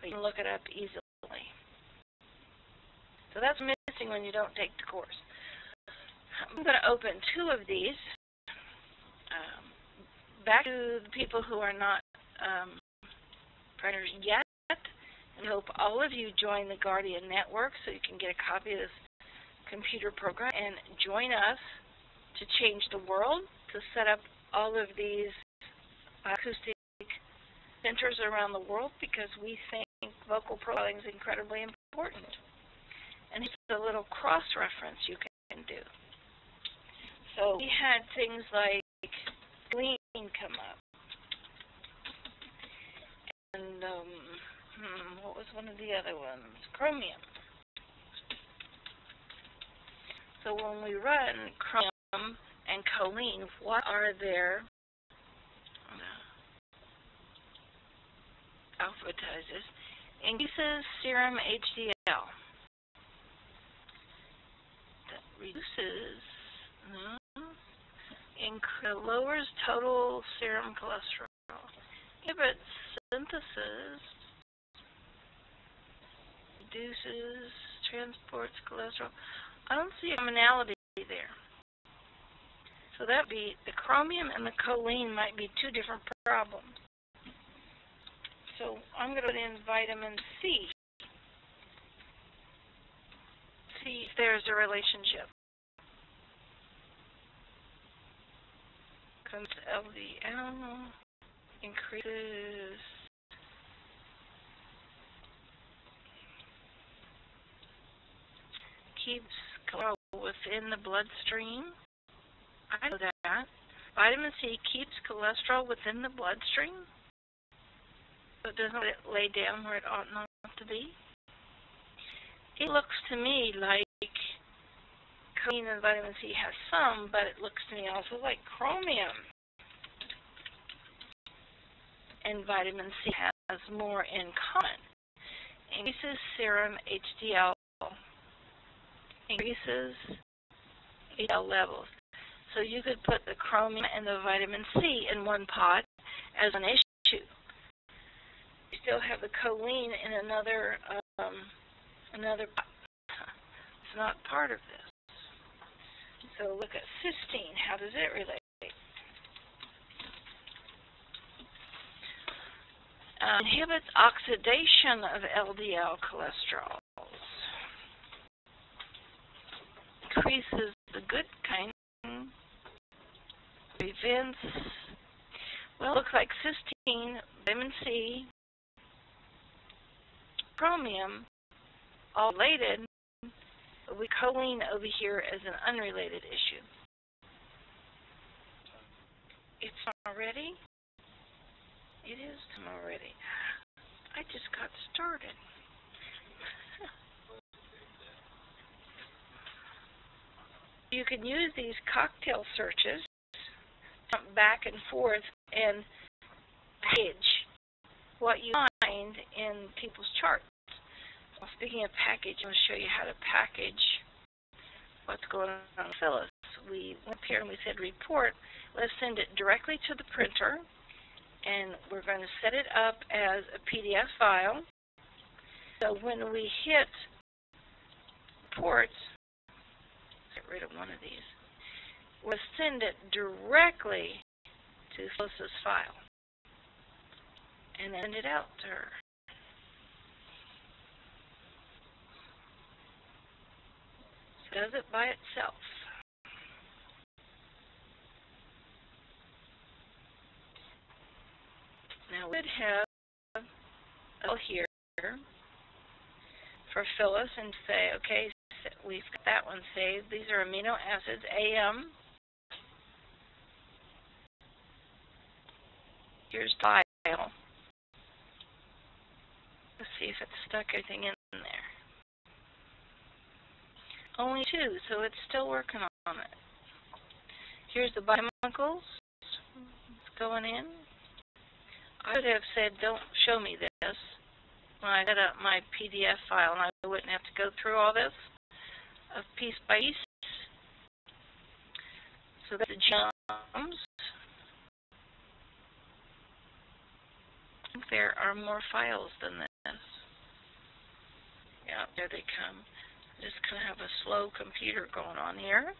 You can look it up easily. So that's missing when you don't take the course. I'm going to open 2 of these. Back to the people who are not partners yet. I hope all of you join the Guardian Network so you can get a copy of this computer program and join us to change the world, to set up all of these acoustic centers around the world, because we think vocal profiling is incredibly important. And here's a little cross-reference you can do. So we had things like lean come up. And what was one of the other ones? Chromium. So when we run chromium and choline, what are their alphabetizers? Increases serum HDL. That reduces lowers total serum cholesterol, inhibits synthesis, reduces, transports cholesterol. I don't see a commonality there. So that would be the chromium and the choline might be two different problems. So I'm going to put in vitamin C. See if there's a relationship. Comes LDL, increases keeps cholesterol within the bloodstream. I know that. Vitamin C keeps cholesterol within the bloodstream, but doesn't let it lay down where it ought not to be. It looks to me like choline and vitamin C has some, but it looks to me also like chromium and vitamin C has more in common. Increases serum HDL, increases HDL levels. So you could put the chromium and the vitamin C in one pot as an issue. You still have the choline in another pot. It's not part of this. So look at cysteine. How does it relate? Inhibits oxidation of LDL cholesterol. Increases the good kind. Prevents, well, it looks like cysteine, vitamin C, chromium, all related, but with choline over here as an unrelated issue. It's already? It is already. I just got started. You can use these cocktail searches, jump back and forth, and package what you find in people's charts. Well, speaking of package, I'm going to show you how to package what's going on with Phyllis. We went up here and we said report. Let's send it directly to the printer, and we're going to set it up as a PDF file. So when we hit reports, get rid of one of these, we'll send it directly to Phyllis's file and then send it out to her. So it does it by itself. Now we would have a cell here for Phyllis and say, okay, we've got that one saved. These are amino acids, AM. Here's the file. Let's see if it's stuck everything in there. Only 2, so it's still working on it. Here's the biochemicals. It's going in. I would have said, don't show me this when I set up my PDF file, and I wouldn't have to go through all this piece by piece. So that's the genomes. I think there are more files than this. Yeah, there they come. I just kind of have a slow computer going on here.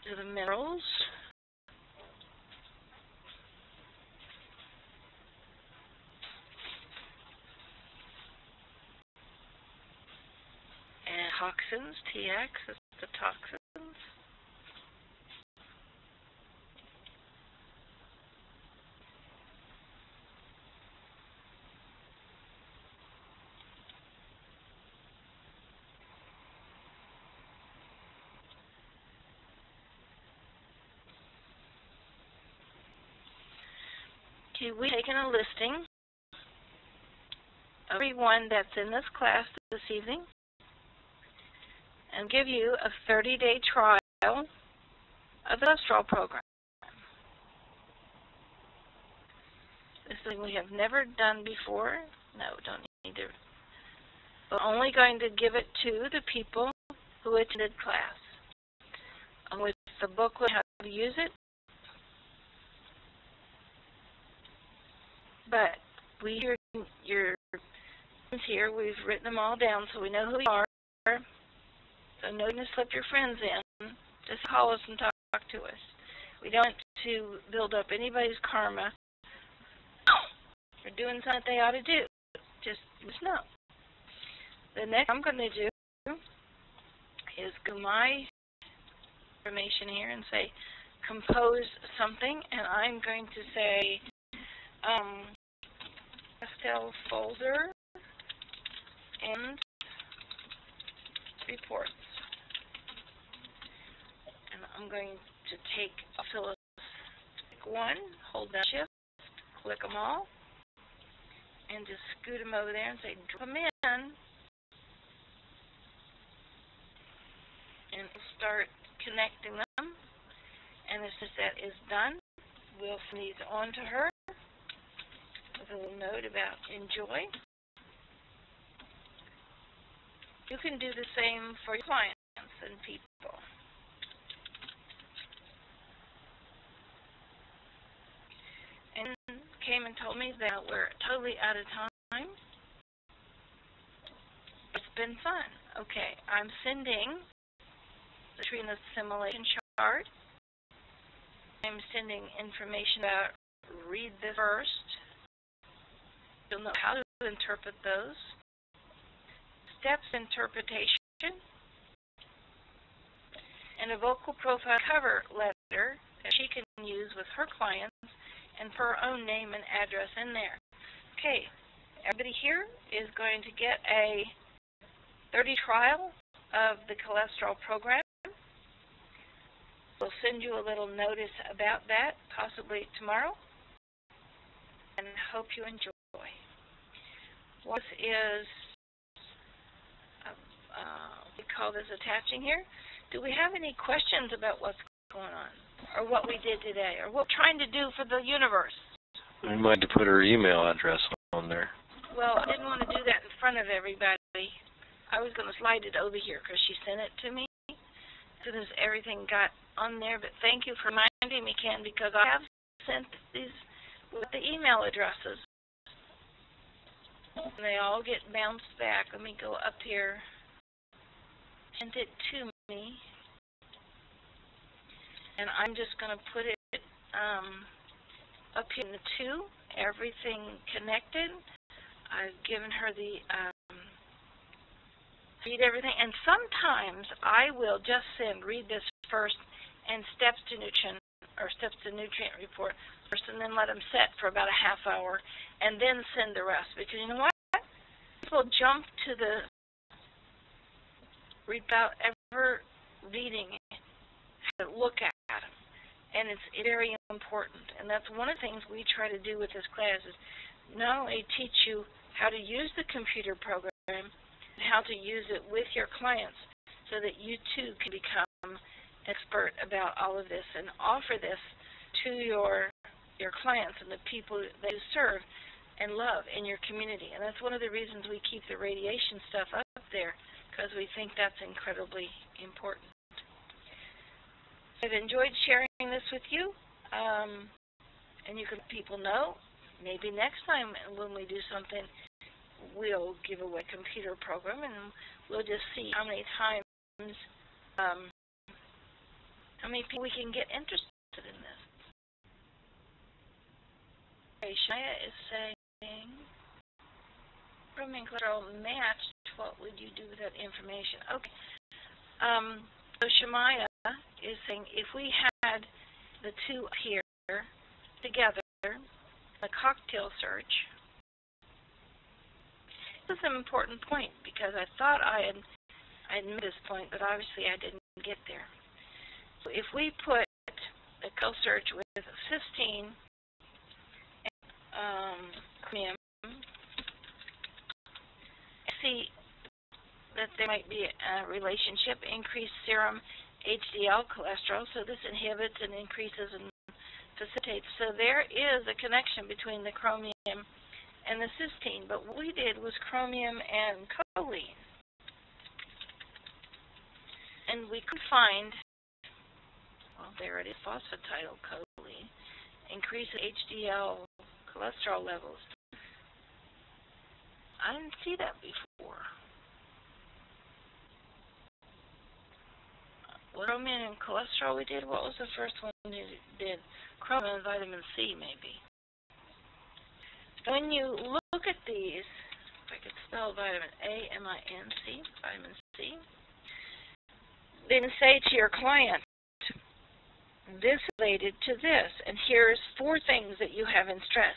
To the minerals. And toxins, TX, that's the toxins. We've taken a listing of everyone that's in this class this evening and give you a 30-day trial of the cholesterol program. This is something we have never done before. No, don't need to We're only going to give it to the people who attended class. With the booklet, how to use it. But we hear your friends here. We've written them all down so we know who you are. So no need to slip your friends in. Just call us and talk to us. We don't want to build up anybody's karma for doing something they ought to do. Just know. The next I'm going to do is go my information here and say compose something, and I'm going to say pastel folder and reports. And I'm going to take one, hold down shift, click them all, and just scoot them over there and say drop them in, and we'll start connecting them. And as soon as that is done, we'll send these on to her with a little note about enjoy. You can do the same for your clients and people. And came and told me that we're totally out of time. It's been fun. Okay, I'm sending the Trina simulation chart. I'm sending information about read this first. You'll know how to interpret those. Steps interpretation. And a vocal profile cover letter that she can use with her clients and for her own name and address in there. Okay, everybody here is going to get a 30 trial of the cholesterol program. We'll send you a little notice about that, possibly tomorrow, and hope you enjoy. What is, we call this attaching here. Do we have any questions about what's going on, or what we did today, or what we're trying to do for the universe? We might have to put her email address on there. Well, I didn't want to do that in front of everybody. I was going to slide it over here because she sent it to me as soon as everything got on there. But thank you for reminding me, Ken, because I have sent these with the email addresses. And they all get bounced back. Let me go up here. Sent it to me. And I'm just going to put it up here in the 2, everything connected. I've given her the read everything, and sometimes I will just send read this first and steps to nutrient report first, and then let them set for about a half hour, and then send the rest. Because you know what? People jump to the without ever reading how to look at them, and it's very important. And that's one of the things we try to do with this class is not only teach you how to use the computer program, and how to use it with your clients so that you too can become expert about all of this and offer this to your clients and the people that you serve and love in your community. And that's one of the reasons we keep the radiation stuff up there, because we think that's incredibly important. I've enjoyed sharing this with you, and you can let people know. Maybe next time when we do something, we'll give away a computer program, and we'll just see how many times, how many people we can get interested in this. Okay, Shaya is saying, chromium cholesterol matched, what would you do with that information? Okay. So Shemaya is saying, if we had the two here together, a cocktail search. This is an important point because I thought I had made this point, but obviously I didn't get there. So if we put a cocktail search with cysteine and chromium, see that there might be a relationship, increased serum HDL cholesterol, so this inhibits and increases and facilitates. So there is a connection between the chromium and the cysteine, but what we did was chromium and choline. And we could find, well, there it is, phosphatidylcholine, increases HDL cholesterol levels. I didn't see that before. Chromium and cholesterol we did. What was the first one we did? Chromium and vitamin C, maybe. When you look at these, if I could spell vitamin A-M-I-N-C, vitamin C, then say to your client, this is related to this, and here's 4 things that you have in stress,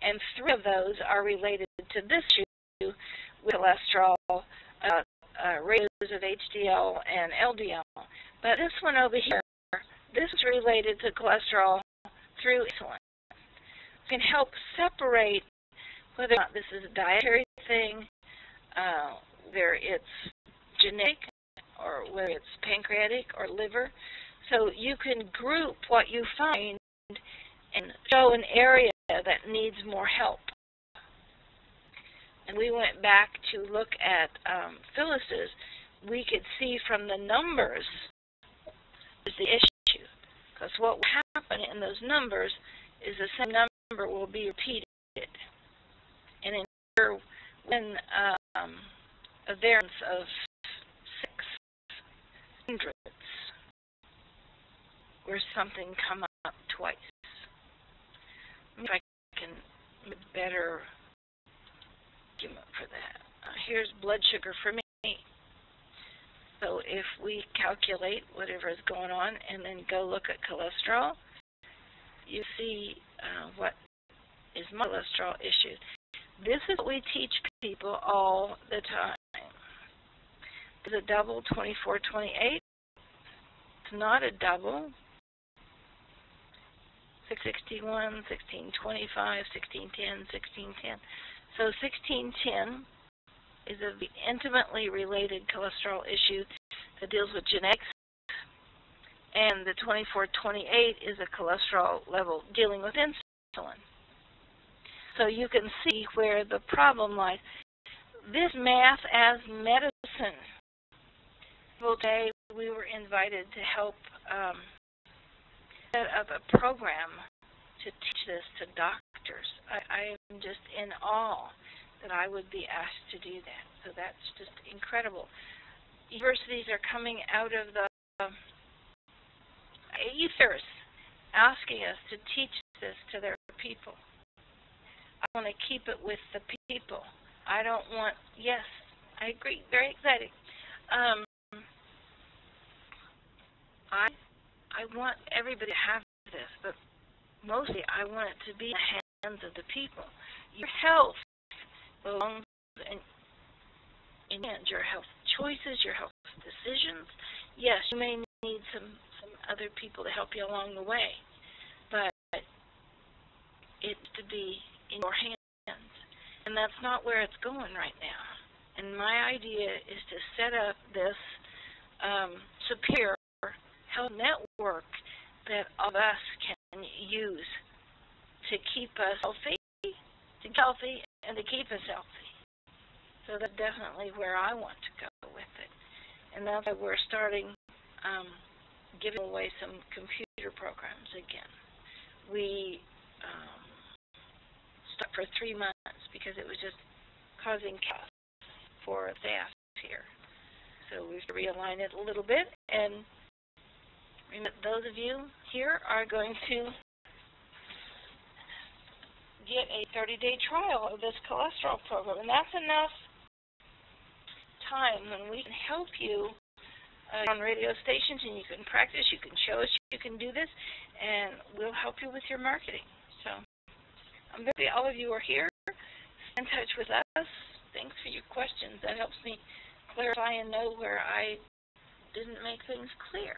and 3 of those are related to this issue with cholesterol, ratios of HDL and LDL. But this one over here, this is related to cholesterol through insulin. It can help separate whether or not this is a dietary thing, whether it's genetic, or whether it's pancreatic or liver. So you can group what you find and show an area that needs more help. And we went back to look at Phyllis's. We could see from the numbers is the issue. Because what will happen in those numbers is the same number will be repeated. And in here, when a variance of 600, where something come up twice. Maybe I can make a better argument for that. Here's blood sugar for me. So if we calculate whatever is going on and then go look at cholesterol, you see what is my cholesterol issue. This is what we teach people all the time. Is a double 24-28? It's not a double. 661, 1625, 1610, 1610. So 1610 is an intimately related cholesterol issue that deals with genetics, and the 24-28 is a cholesterol level dealing with insulin. So you can see where the problem lies. This math as medicine. Today we were invited to help set up a program to teach this to doctors. I am just in awe that I would be asked to do that. So that's just incredible. Universities are coming out of the ethers asking us to teach this to their people. I want to keep it with the people. I don't want, yes, I agree, very exciting. I want everybody to have this, but mostly I want it to be in the hands of the people. Your health belongs in your health choices, your health decisions. Yes, you may need some other people to help you along the way, but it's to be in your hands, and that's not where it's going right now. And my idea is to set up this superior health network that all of us can use to keep us healthy, and to keep us healthy. So that's definitely where I want to go with it. And that's why we're starting giving away some computer programs again. We stopped for 3 months because it was just causing chaos for staff here. So we have to realign it a little bit, and those of you here are going to get a 30-day trial of this cholesterol program, and that's enough time when we can help you on radio stations, and you can practice, you can show us you can do this, and we'll help you with your marketing. So I'm very happy all of you are here. Stay in touch with us. Thanks for your questions. That helps me clarify and know where I didn't make things clear.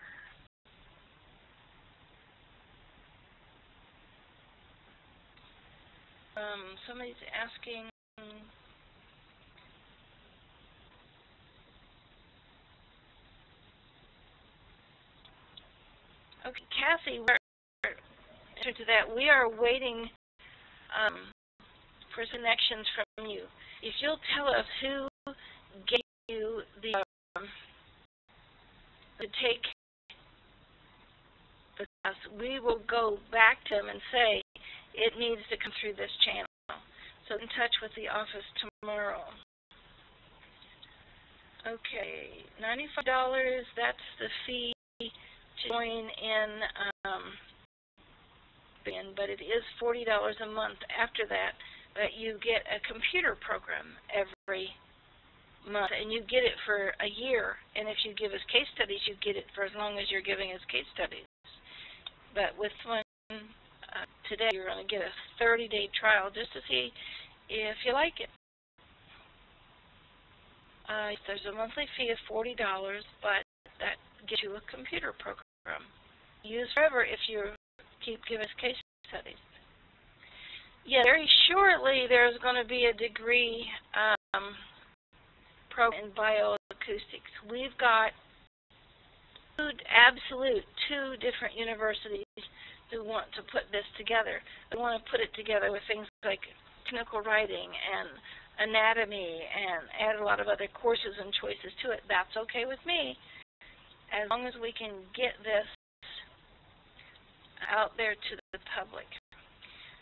Somebody's asking, okay, Kathy, answer to that, we are waiting for connections from you. If you'll tell us who to take the class, we will go back to them and say, it needs to come through this channel. So in touch with the office tomorrow. Okay, $95, that's the fee to join in, but it is $40 a month after that. But you get a computer program every month, and you get it for a year. And if you give us case studies, you get it for as long as you're giving us case studies. But with one today, you're going to get a 30-day trial just to see if you like it. There's a monthly fee of $40, but that gets you a computer program. Use forever if you keep giving us case studies. Yeah, very shortly there's going to be a degree program in bioacoustics. We've got two different universities who want to put this together. They want to put it together with things like clinical writing and anatomy and add a lot of other courses and choices to it. That's okay with me, as long as we can get this out there to the public.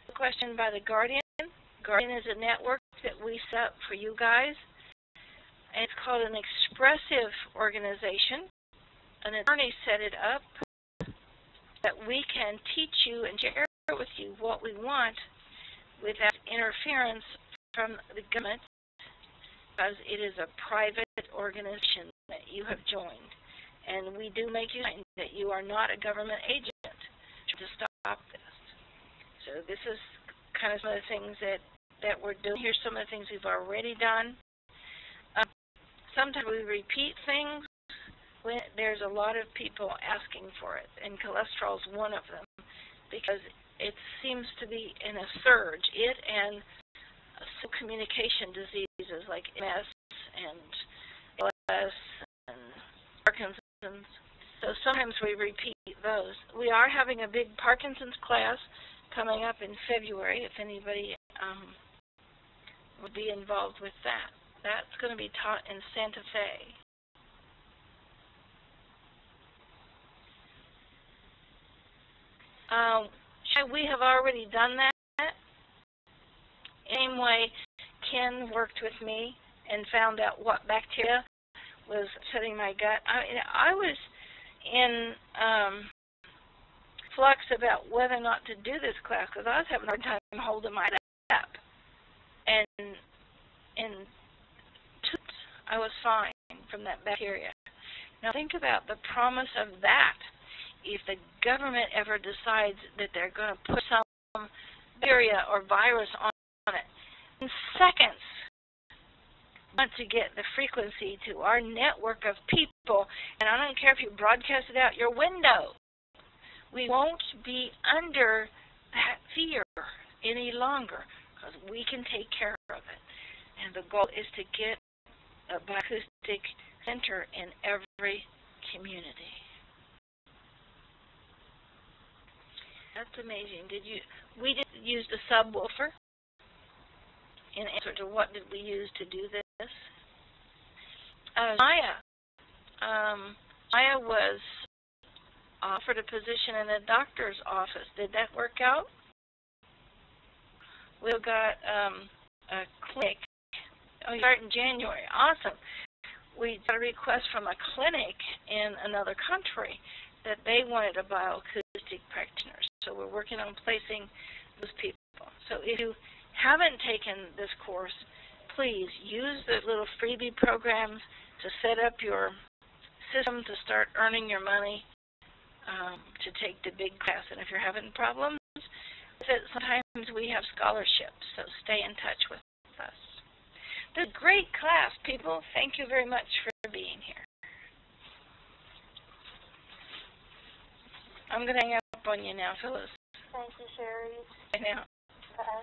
A question by the Guardian. Guardian is a network that we set up for you guys. And it's called an expressive organization. An attorney set it up that we can teach you and share with you what we want without interference from the government, because it is a private organization that you have joined. And we do make you sign that you are not a government agent to stop this. So this is kind of some of the things that we're doing. Here's some of the things we've already done. Sometimes we repeat things when there's a lot of people asking for it, and cholesterol is one of them, because it seems to be in a surge. It and communication diseases like MS and ALS and Parkinson's. So sometimes we repeat those. We are having a big Parkinson's class coming up in February, if anybody would be involved with that. That's going to be taught in Santa Fe. We have already done that. Same way, Ken worked with me and found out what bacteria was upsetting my gut. I was in flux about whether or not to do this class, because I was having a hard time holding my up. And I was fine from that bacteria. Now think about the promise of that. If the government ever decides that they're going to put some bacteria or virus on it, in seconds, want to get the frequency to our network of people, and I don't care if you broadcast it out your window, we won't be under that fear any longer, because we can take care of it. And the goal is to get a BioAcoustic center in every community. That's amazing. We just used a subwoofer in answer to what did we use to do this. Maya was offered a position in a doctor's office. Did that work out? We've got a clinic. Oh, you start in January. Awesome. We got a request from a clinic in another country that they wanted a bioacoustic practitioner. So we're working on placing those people. So if you haven't taken this course, please use the little freebie programs to set up your system to start earning your money to take the big class. And if you're having problems with it, sometimes we have scholarships, so stay in touch with us. This is a great class, people. Thank you very much for being here. I'm going to hang up on you now, Phyllis. Thank you, Sherry. Bye now. Bye.